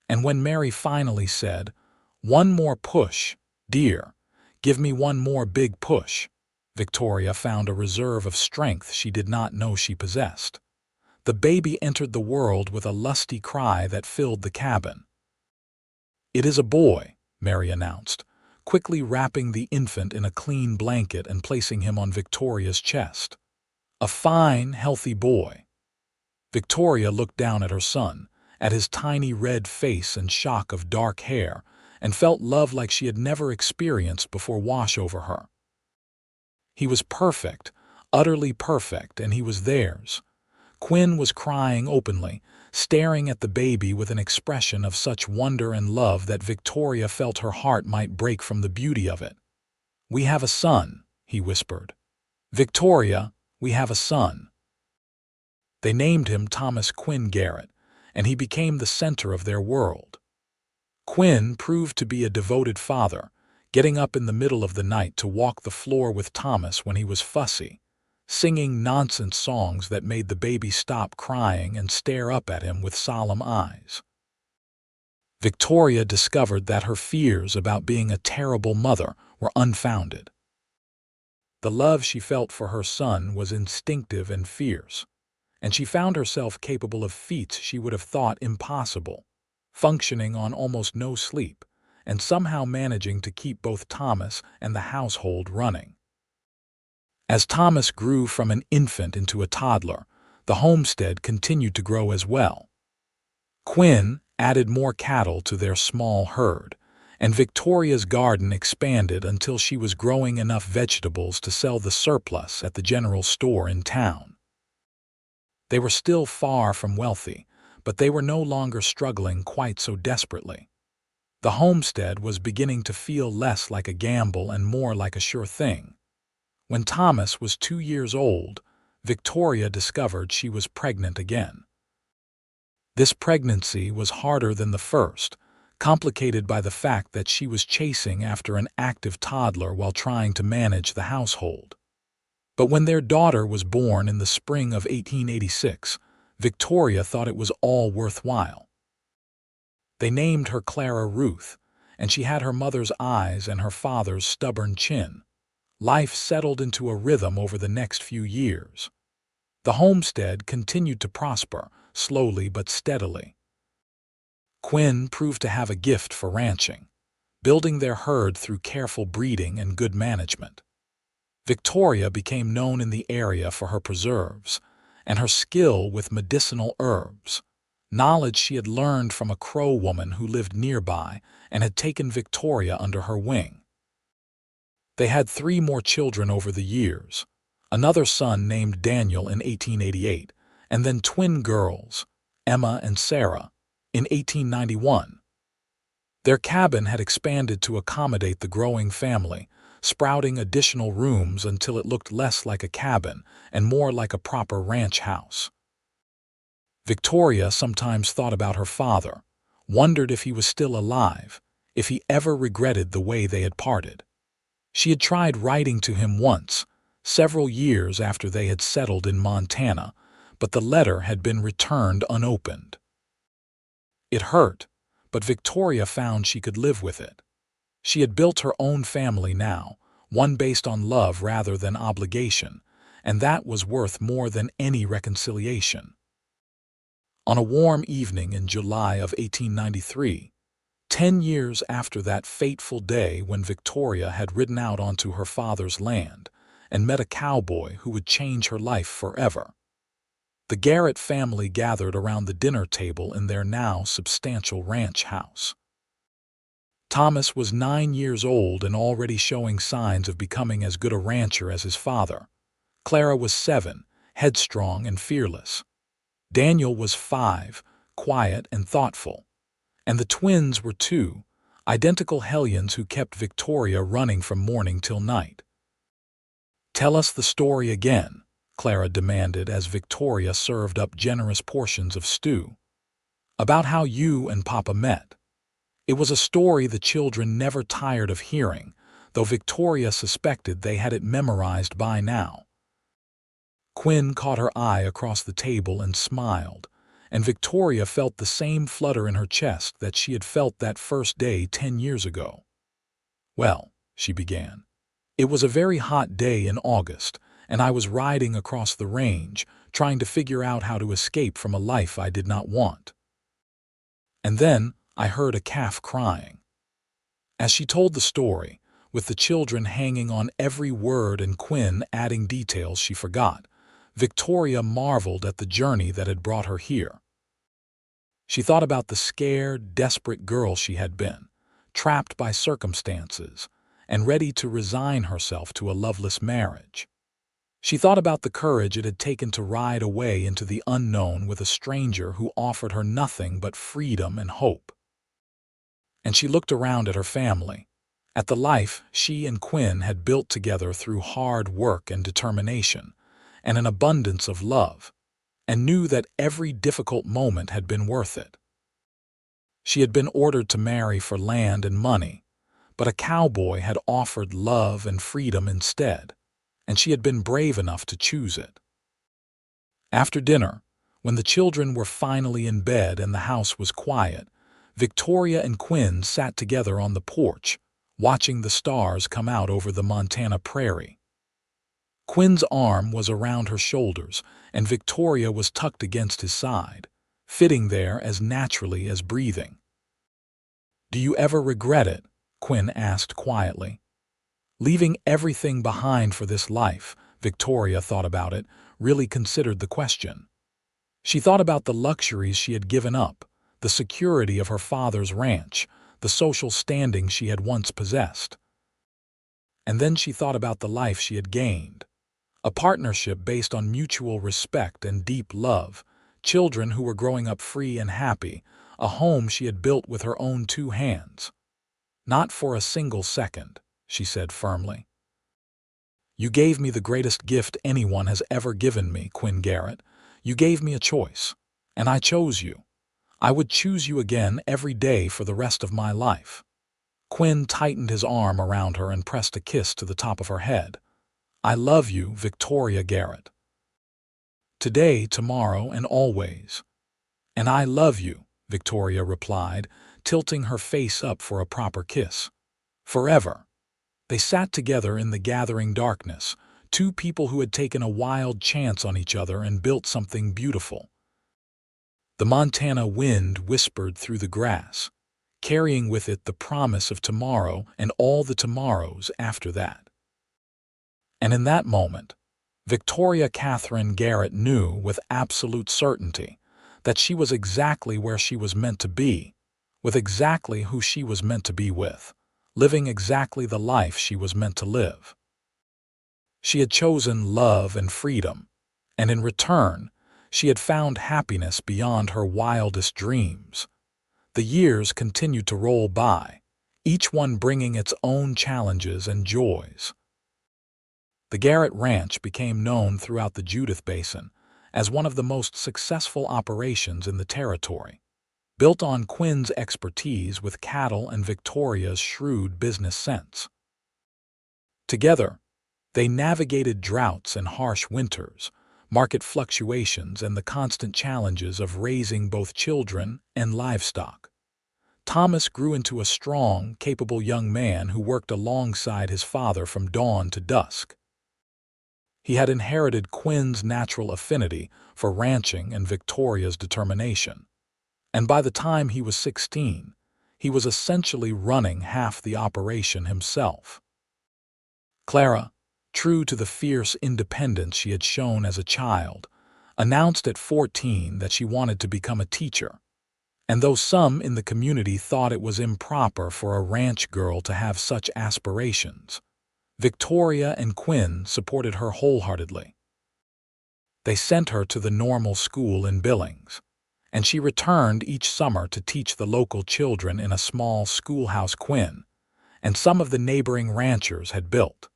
And when Mary finally said, "One more push, dear, give me one more big push," Victoria found a reserve of strength she did not know she possessed. The baby entered the world with a lusty cry that filled the cabin. "It is a boy," Mary announced, quickly wrapping the infant in a clean blanket and placing him on Victoria's chest. "A fine, healthy boy." Victoria looked down at her son, at his tiny red face and shock of dark hair, and felt love like she had never experienced before wash over her. He was perfect, utterly perfect, and he was theirs. Quinn was crying openly, staring at the baby with an expression of such wonder and love that Victoria felt her heart might break from the beauty of it. "We have a son," he whispered. "Victoria, we have a son." They named him Thomas Quinn Garrett, and he became the center of their world. Quinn proved to be a devoted father, getting up in the middle of the night to walk the floor with Thomas when he was fussy, singing nonsense songs that made the baby stop crying and stare up at him with solemn eyes. Victoria discovered that her fears about being a terrible mother were unfounded. The love she felt for her son was instinctive and fierce, and she found herself capable of feats she would have thought impossible, functioning on almost no sleep, and somehow managing to keep both Thomas and the household running. As Thomas grew from an infant into a toddler, the homestead continued to grow as well. Quinn added more cattle to their small herd, and Victoria's garden expanded until she was growing enough vegetables to sell the surplus at the general store in town. They were still far from wealthy, but they were no longer struggling quite so desperately. The homestead was beginning to feel less like a gamble and more like a sure thing. When Thomas was 2 years old, Victoria discovered she was pregnant again. This pregnancy was harder than the first, complicated by the fact that she was chasing after an active toddler while trying to manage the household. But when their daughter was born in the spring of 1886, Victoria thought it was all worthwhile. They named her Clara Ruth, and she had her mother's eyes and her father's stubborn chin. Life settled into a rhythm over the next few years. The homestead continued to prosper, slowly but steadily. Quinn proved to have a gift for ranching, building their herd through careful breeding and good management. Victoria became known in the area for her preserves and her skill with medicinal herbs, knowledge she had learned from a Crow woman who lived nearby and had taken Victoria under her wing. They had 3 more children over the years, another son named Daniel in 1888, and then twin girls, Emma and Sarah, in 1891. Their cabin had expanded to accommodate the growing family, sprouting additional rooms until it looked less like a cabin and more like a proper ranch house. Victoria sometimes thought about her father, wondered if he was still alive, if he ever regretted the way they had parted. She had tried writing to him once, several years after they had settled in Montana, but the letter had been returned unopened. It hurt, but Victoria found she could live with it. She had built her own family now, one based on love rather than obligation, and that was worth more than any reconciliation. On a warm evening in July of 1893, 10 years after that fateful day when Victoria had ridden out onto her father's land and met a cowboy who would change her life forever, the Garrett family gathered around the dinner table in their now substantial ranch house. Thomas was 9 years old and already showing signs of becoming as good a rancher as his father. Clara was 7, headstrong and fearless. Daniel was 5, quiet and thoughtful. And the twins were 2, identical hellions who kept Victoria running from morning till night. "Tell us the story again," Clara demanded as Victoria served up generous portions of stew. "About how you and Papa met." It was a story the children never tired of hearing, though Victoria suspected they had it memorized by now. Quinn caught her eye across the table and smiled, and Victoria felt the same flutter in her chest that she had felt that first day 10 years ago. "Well," she began, "it was a very hot day in August, and I was riding across the range, trying to figure out how to escape from a life I did not want. And then I heard a calf crying." As she told the story, with the children hanging on every word and Quinn adding details she forgot, Victoria marveled at the journey that had brought her here. She thought about the scared, desperate girl she had been, trapped by circumstances, and ready to resign herself to a loveless marriage. She thought about the courage it had taken to ride away into the unknown with a stranger who offered her nothing but freedom and hope. And she looked around at her family, at the life she and Quinn had built together through hard work and determination, and an abundance of love, and knew that every difficult moment had been worth it. She had been ordered to marry for land and money, but a cowboy had offered love and freedom instead, and she had been brave enough to choose it. After dinner, when the children were finally in bed and the house was quiet, Victoria and Quinn sat together on the porch, watching the stars come out over the Montana prairie. Quinn's arm was around her shoulders, and Victoria was tucked against his side, fitting there as naturally as breathing. "Do you ever regret it?" Quinn asked quietly. Leaving everything behind for this life, Victoria thought about it, really considered the question. She thought about the luxuries she had given up, the security of her father's ranch, the social standing she had once possessed. And then she thought about the life she had gained. A partnership based on mutual respect and deep love, children who were growing up free and happy, a home she had built with her own 2 hands. "Not for a single second," she said firmly. "You gave me the greatest gift anyone has ever given me, Quinn Garrett. You gave me a choice, and I chose you. I would choose you again every day for the rest of my life." Quinn tightened his arm around her and pressed a kiss to the top of her head. "I love you, Victoria Garrett. Today, tomorrow, and always." "And I love you," Victoria replied, tilting her face up for a proper kiss. "Forever." They sat together in the gathering darkness, 2 people who had taken a wild chance on each other and built something beautiful. The Montana wind whispered through the grass, carrying with it the promise of tomorrow and all the tomorrows after that. And in that moment, Victoria Katherine Garrett knew with absolute certainty that she was exactly where she was meant to be, with exactly who she was meant to be with, living exactly the life she was meant to live. She had chosen love and freedom, and in return, she had found happiness beyond her wildest dreams. The years continued to roll by, each one bringing its own challenges and joys. The Garrett Ranch became known throughout the Judith Basin as one of the most successful operations in the territory, built on Quinn's expertise with cattle and Victoria's shrewd business sense. Together, they navigated droughts and harsh winters, market fluctuations, and the constant challenges of raising both children and livestock. Thomas grew into a strong, capable young man who worked alongside his father from dawn to dusk. He had inherited Quinn's natural affinity for ranching and Victoria's determination, and by the time he was 16, he was essentially running half the operation himself. Clara, true to the fierce independence she had shown as a child, announced at 14 that she wanted to become a teacher. And though some in the community thought it was improper for a ranch girl to have such aspirations, Victoria and Quinn supported her wholeheartedly. They sent her to the normal school in Billings, and she returned each summer to teach the local children in a small schoolhouse Quinn and some of the neighboring ranchers had built.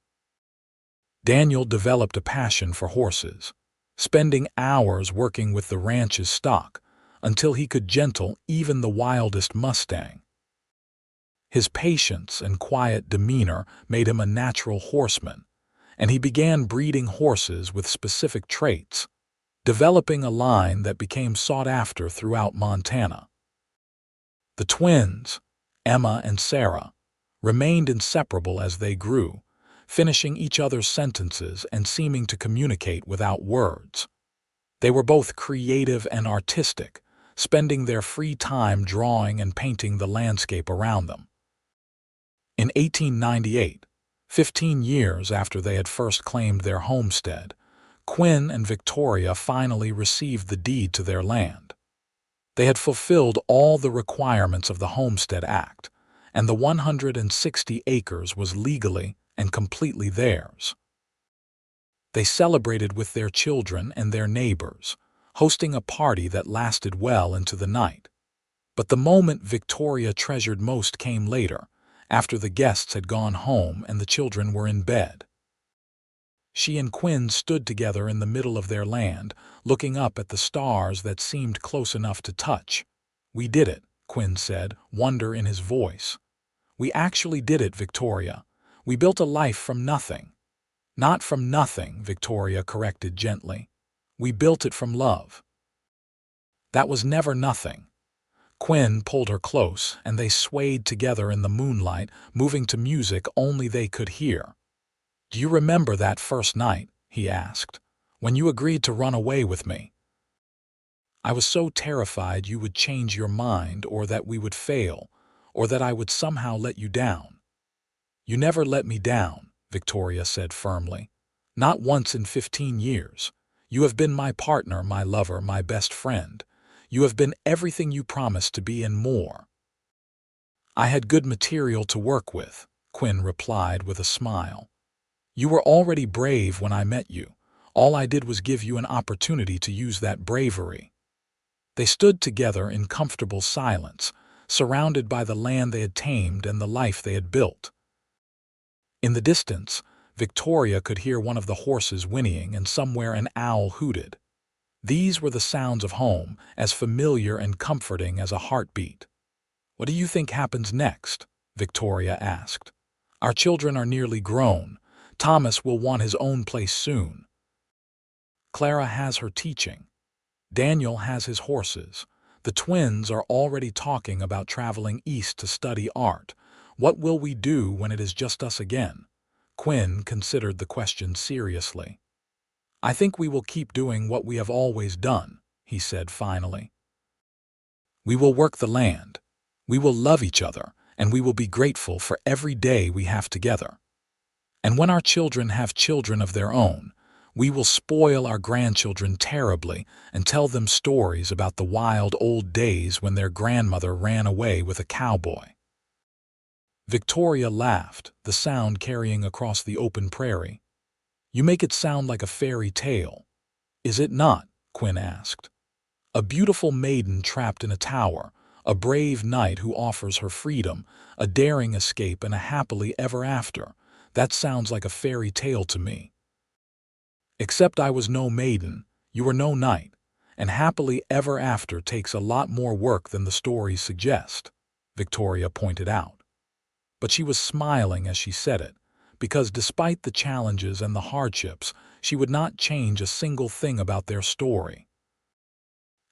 Daniel developed a passion for horses, spending hours working with the ranch's stock until he could gentle even the wildest Mustang. His patience and quiet demeanor made him a natural horseman, and he began breeding horses with specific traits, developing a line that became sought after throughout Montana. The twins, Emma and Sarah, remained inseparable as they grew, finishing each other's sentences and seeming to communicate without words. They were both creative and artistic, spending their free time drawing and painting the landscape around them. In 1898, 15 years after they had first claimed their homestead, Quinn and Victoria finally received the deed to their land. They had fulfilled all the requirements of the Homestead Act, and the 160 acres was legally and completely theirs. They celebrated with their children and their neighbors, hosting a party that lasted well into the night. But the moment Victoria treasured most came later, after the guests had gone home and the children were in bed. She and Quinn stood together in the middle of their land, looking up at the stars that seemed close enough to touch. "We did it," Quinn said, wonder in his voice. "We actually did it, Victoria. We built a life from nothing." "Not from nothing," Victoria corrected gently. "We built it from love." "That was never nothing." Quinn pulled her close, and they swayed together in the moonlight, moving to music only they could hear. "Do you remember that first night," he asked, "when you agreed to run away with me? I was so terrified you would change your mind, or that we would fail, or that I would somehow let you down." "You never let me down," Victoria said firmly. "Not once in 15 years. You have been my partner, my lover, my best friend. You have been everything you promised to be and more." "I had good material to work with," Quinn replied with a smile. "You were already brave when I met you. All I did was give you an opportunity to use that bravery." They stood together in comfortable silence, surrounded by the land they had tamed and the life they had built. In the distance, Victoria could hear one of the horses whinnying, and somewhere an owl hooted. These were the sounds of home, as familiar and comforting as a heartbeat. "What do you think happens next?" Victoria asked. "Our children are nearly grown. Thomas will want his own place soon. Clara has her teaching. Daniel has his horses. The twins are already talking about traveling east to study art. What will we do when it is just us again?" Quinn considered the question seriously. "I think we will keep doing what we have always done," he said finally. "We will work the land. We will love each other, and we will be grateful for every day we have together. And when our children have children of their own, we will spoil our grandchildren terribly and tell them stories about the wild old days when their grandmother ran away with a cowboy." Victoria laughed, the sound carrying across the open prairie. "You make it sound like a fairy tale." "Is it not?" Quinn asked. "A beautiful maiden trapped in a tower, a brave knight who offers her freedom, a daring escape, and a happily ever after. That sounds like a fairy tale to me. Except I was no maiden, you were no knight, and happily ever after takes a lot more work than the stories suggest," Victoria pointed out. But she was smiling as she said it, because despite the challenges and the hardships, she would not change a single thing about their story.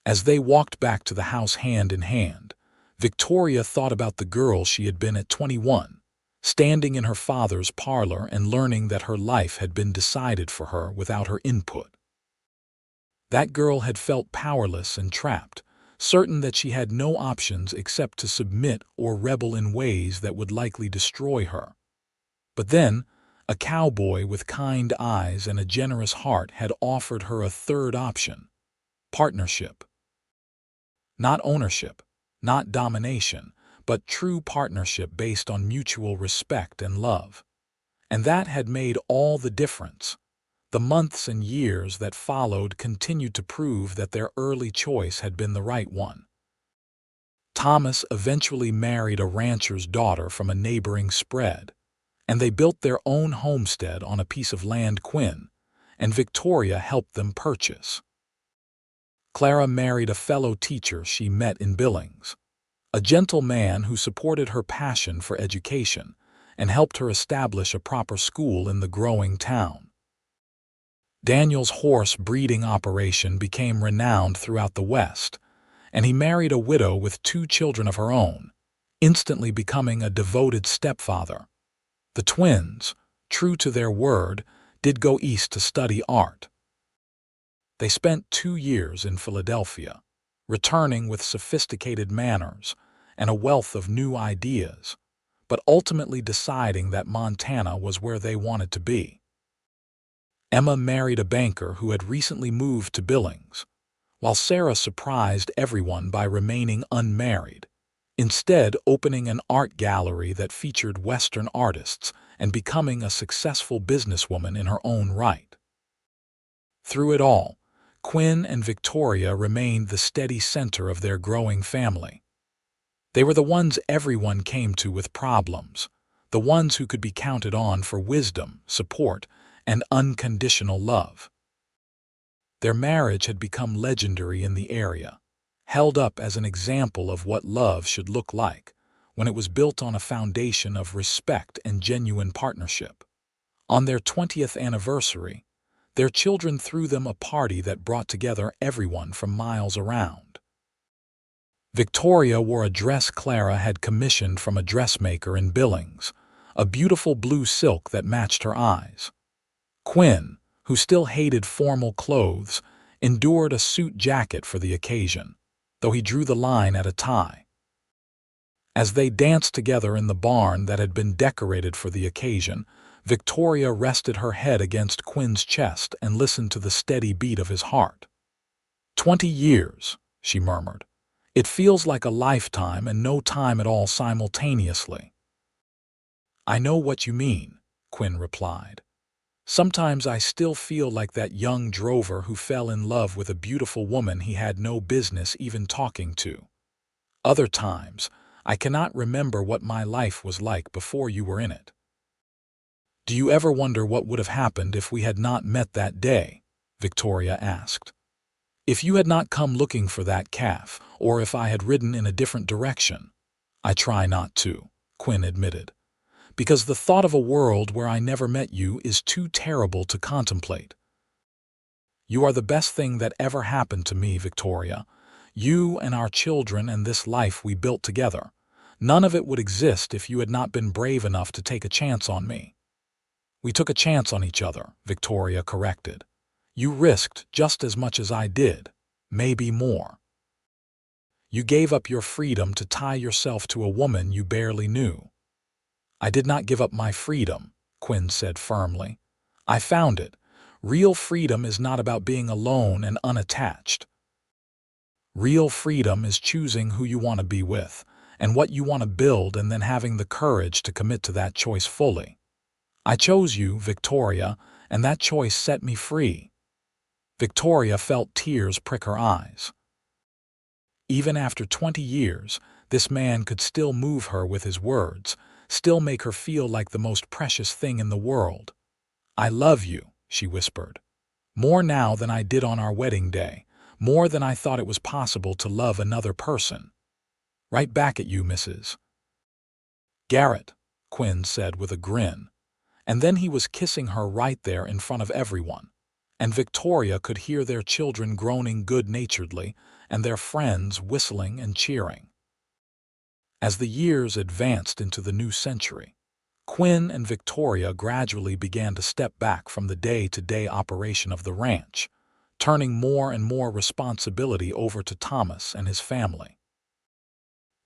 As they walked back to the house hand in hand, Victoria thought about the girl she had been at 21, standing in her father's parlor and learning that her life had been decided for her without her input. That girl had felt powerless and trapped, certain that she had no options except to submit or rebel in ways that would likely destroy her. But then, a cowboy with kind eyes and a generous heart had offered her a third option: partnership. Not ownership, not domination, but true partnership based on mutual respect and love. And that had made all the difference. The months and years that followed continued to prove that their early choice had been the right one. Thomas eventually married a rancher's daughter from a neighboring spread, and they built their own homestead on a piece of land Quinn and Victoria helped them purchase. Clara married a fellow teacher she met in Billings, a gentle man who supported her passion for education and helped her establish a proper school in the growing town. Daniel's horse breeding operation became renowned throughout the West, and he married a widow with 2 children of her own, instantly becoming a devoted stepfather. The twins, true to their word, did go east to study art. They spent 2 years in Philadelphia, returning with sophisticated manners and a wealth of new ideas, but ultimately deciding that Montana was where they wanted to be. Emma married a banker who had recently moved to Billings, while Sarah surprised everyone by remaining unmarried, instead opening an art gallery that featured Western artists and becoming a successful businesswoman in her own right. Through it all, Quinn and Victoria remained the steady center of their growing family. They were the ones everyone came to with problems, the ones who could be counted on for wisdom, support, and unconditional love. Their marriage had become legendary in the area, held up as an example of what love should look like when it was built on a foundation of respect and genuine partnership. On their 20th anniversary, their children threw them a party that brought together everyone from miles around. Victoria wore a dress Clara had commissioned from a dressmaker in Billings, a beautiful blue silk that matched her eyes. Quinn, who still hated formal clothes, endured a suit jacket for the occasion, though he drew the line at a tie. As they danced together in the barn that had been decorated for the occasion, Victoria rested her head against Quinn's chest and listened to the steady beat of his heart. 20 years, she murmured. It feels like a lifetime and no time at all simultaneously. I know what you mean, Quinn replied. Sometimes I still feel like that young drover who fell in love with a beautiful woman he had no business even talking to. Other times, I cannot remember what my life was like before you were in it. Do you ever wonder what would have happened if we had not met that day? Victoria asked. If you had not come looking for that calf, or if I had ridden in a different direction? I try not to, Quinn admitted, because the thought of a world where I never met you is too terrible to contemplate. You are the best thing that ever happened to me, Victoria. You and our children and this life we built together. None of it would exist if you had not been brave enough to take a chance on me. We took a chance on each other, Victoria corrected. You risked just as much as I did, maybe more. You gave up your freedom to tie yourself to a woman you barely knew. I did not give up my freedom, Quinn said firmly. I found it. Real freedom is not about being alone and unattached. Real freedom is choosing who you want to be with and what you want to build and then having the courage to commit to that choice fully. I chose you, Victoria, and that choice set me free. Victoria felt tears prick her eyes. Even after 20 years, this man could still move her with his words, still make her feel like the most precious thing in the world. I love you, she whispered. More now than I did on our wedding day, more than I thought it was possible to love another person. Right back at you, Mrs. Garrett, Quinn said with a grin. And then he was kissing her right there in front of everyone, and Victoria could hear their children groaning good-naturedly and their friends whistling and cheering. As the years advanced into the new century, Quinn and Victoria gradually began to step back from the day-to-day operation of the ranch, turning more and more responsibility over to Thomas and his family.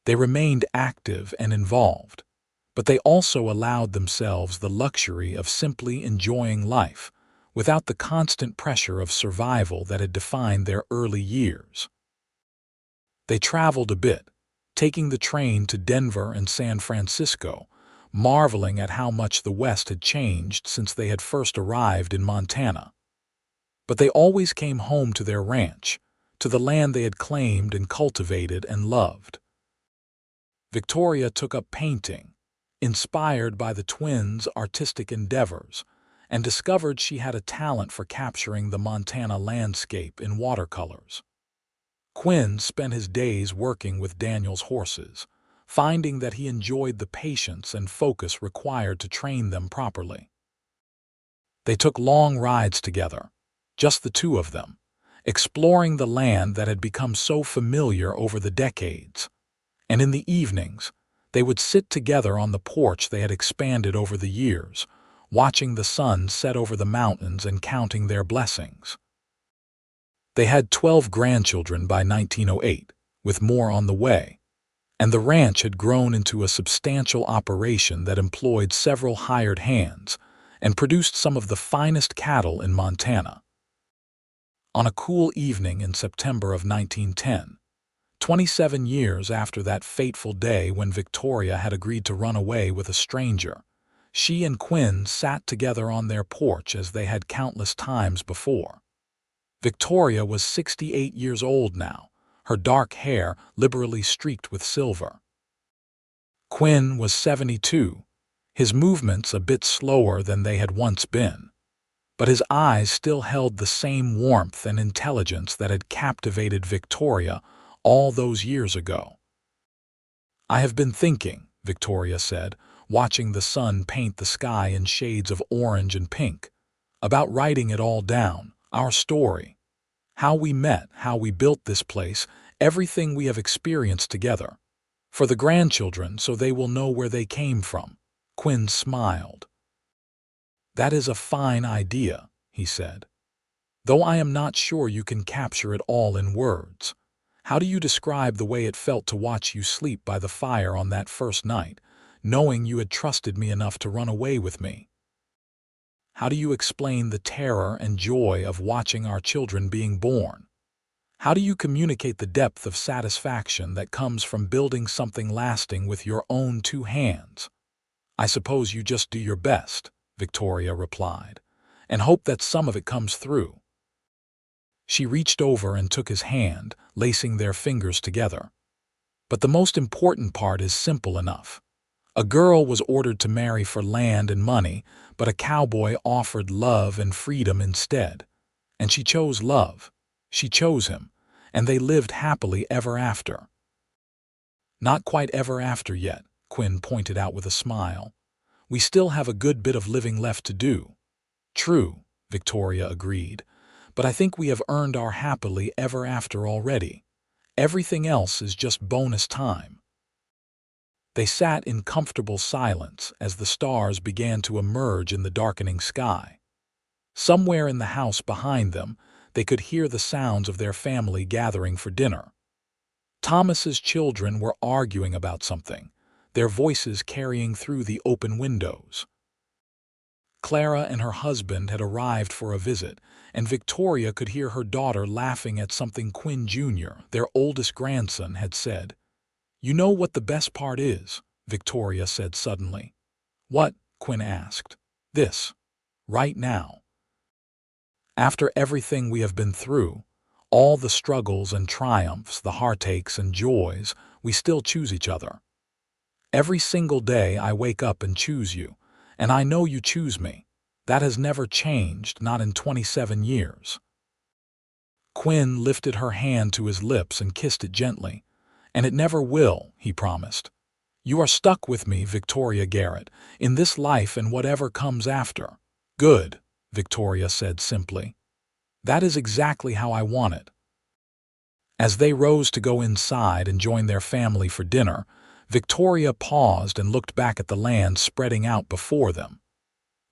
They remained active and involved, but they also allowed themselves the luxury of simply enjoying life without the constant pressure of survival that had defined their early years. They traveled a bit, taking the train to Denver and San Francisco, marveling at how much the West had changed since they had first arrived in Montana. But they always came home to their ranch, to the land they had claimed and cultivated and loved. Victoria took up painting, inspired by the twins' artistic endeavors, and discovered she had a talent for capturing the Montana landscape in watercolors. Quinn spent his days working with Daniel's horses, finding that he enjoyed the patience and focus required to train them properly. They took long rides together, just the two of them, exploring the land that had become so familiar over the decades, and in the evenings, they would sit together on the porch they had expanded over the years, watching the sun set over the mountains and counting their blessings. They had 12 grandchildren by 1908, with more on the way, and the ranch had grown into a substantial operation that employed several hired hands and produced some of the finest cattle in Montana. On a cool evening in September of 1910, 27 years after that fateful day when Victoria had agreed to run away with a stranger, she and Quinn sat together on their porch as they had countless times before. Victoria was 68 years old now, her dark hair liberally streaked with silver. Quinn was 72, his movements a bit slower than they had once been, but his eyes still held the same warmth and intelligence that had captivated Victoria all those years ago. "I have been thinking," Victoria said, watching the sun paint the sky in shades of orange and pink, "about writing it all down, our story. How we met, how we built this place, everything we have experienced together. For the grandchildren, so they will know where they came from." Quinn smiled. "That is a fine idea," he said. "Though I am not sure you can capture it all in words. How do you describe the way it felt to watch you sleep by the fire on that first night, knowing you had trusted me enough to run away with me? How do you explain the terror and joy of watching our children being born? How do you communicate the depth of satisfaction that comes from building something lasting with your own two hands?" "I suppose you just do your best," Victoria replied, "and hope that some of it comes through." She reached over and took his hand, lacing their fingers together. "But the most important part is simple enough. A girl was ordered to marry for land and money, but a cowboy offered love and freedom instead. And she chose love. She chose him, and they lived happily ever after." "Not quite ever after yet," Quinn pointed out with a smile. "We still have a good bit of living left to do." "True," Victoria agreed, "but I think we have earned our happily ever after already. Everything else is just bonus time." They sat in comfortable silence as the stars began to emerge in the darkening sky. Somewhere in the house behind them, they could hear the sounds of their family gathering for dinner. Thomas's children were arguing about something, their voices carrying through the open windows. Clara and her husband had arrived for a visit, and Victoria could hear her daughter laughing at something Quinn Jr., their oldest grandson, had said. "You know what the best part is?" Victoria said suddenly. "What?" Quinn asked. "This. Right now. After everything we have been through, all the struggles and triumphs, the heartaches and joys, we still choose each other. Every single day I wake up and choose you, and I know you choose me. That has never changed, not in 27 years." Quinn lifted her hand to his lips and kissed it gently. "And it never will," he promised. "You are stuck with me, Victoria Garrett, in this life and whatever comes after." "Good," Victoria said simply. "That is exactly how I want it." As they rose to go inside and join their family for dinner, Victoria paused and looked back at the land spreading out before them.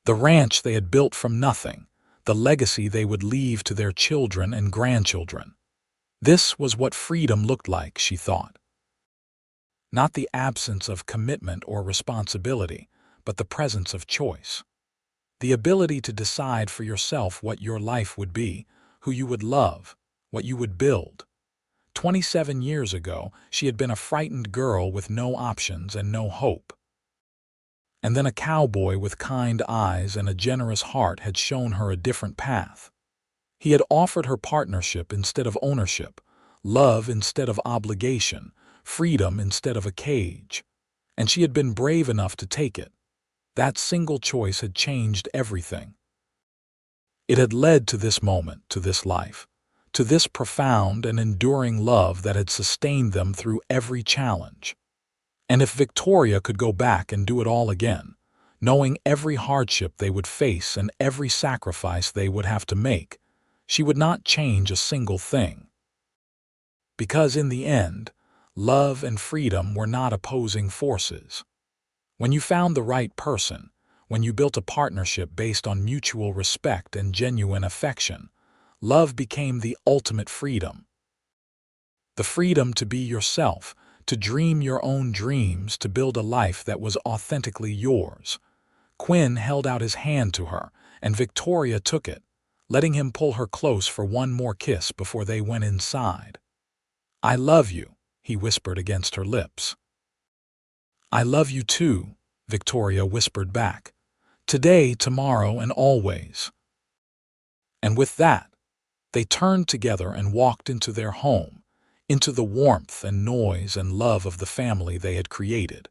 The ranch they had built from nothing, the legacy they would leave to their children and grandchildren. This was what freedom looked like, she thought. Not the absence of commitment or responsibility, but the presence of choice. The ability to decide for yourself what your life would be, who you would love, what you would build. 27 years ago, she had been a frightened girl with no options and no hope. And then a cowboy with kind eyes and a generous heart had shown her a different path. He had offered her partnership instead of ownership, love instead of obligation, freedom instead of a cage. And she had been brave enough to take it. That single choice had changed everything. It had led to this moment, to this life, to this profound and enduring love that had sustained them through every challenge. And if Victoria could go back and do it all again, knowing every hardship they would face and every sacrifice they would have to make, she would not change a single thing. Because in the end, love and freedom were not opposing forces. When you found the right person, when you built a partnership based on mutual respect and genuine affection, love became the ultimate freedom. The freedom to be yourself, to dream your own dreams, to build a life that was authentically yours. Quinn held out his hand to her, and Victoria took it, letting him pull her close for one more kiss before they went inside. "I love you," he whispered against her lips. "I love you too," Victoria whispered back. "Today, tomorrow, and always." And with that, they turned together and walked into their home, into the warmth and noise and love of the family they had created,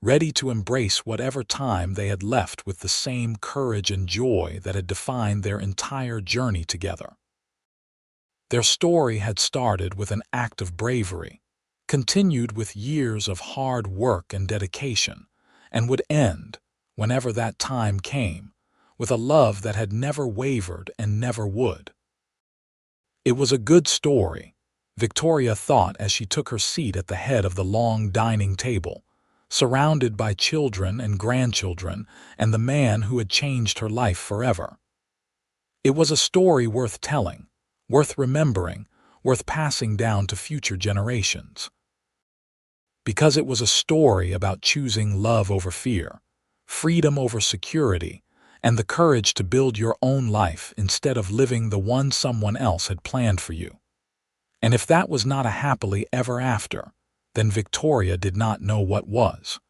ready to embrace whatever time they had left with the same courage and joy that had defined their entire journey together. Their story had started with an act of bravery, continued with years of hard work and dedication, and would end, whenever that time came, with a love that had never wavered and never would. It was a good story, Victoria thought as she took her seat at the head of the long dining table, surrounded by children and grandchildren and the man who had changed her life forever. It was a story worth telling, worth remembering, worth passing down to future generations. Because it was a story about choosing love over fear, freedom over security, and the courage to build your own life instead of living the one someone else had planned for you. And if that was not a happily ever after, then Victoria did not know what was.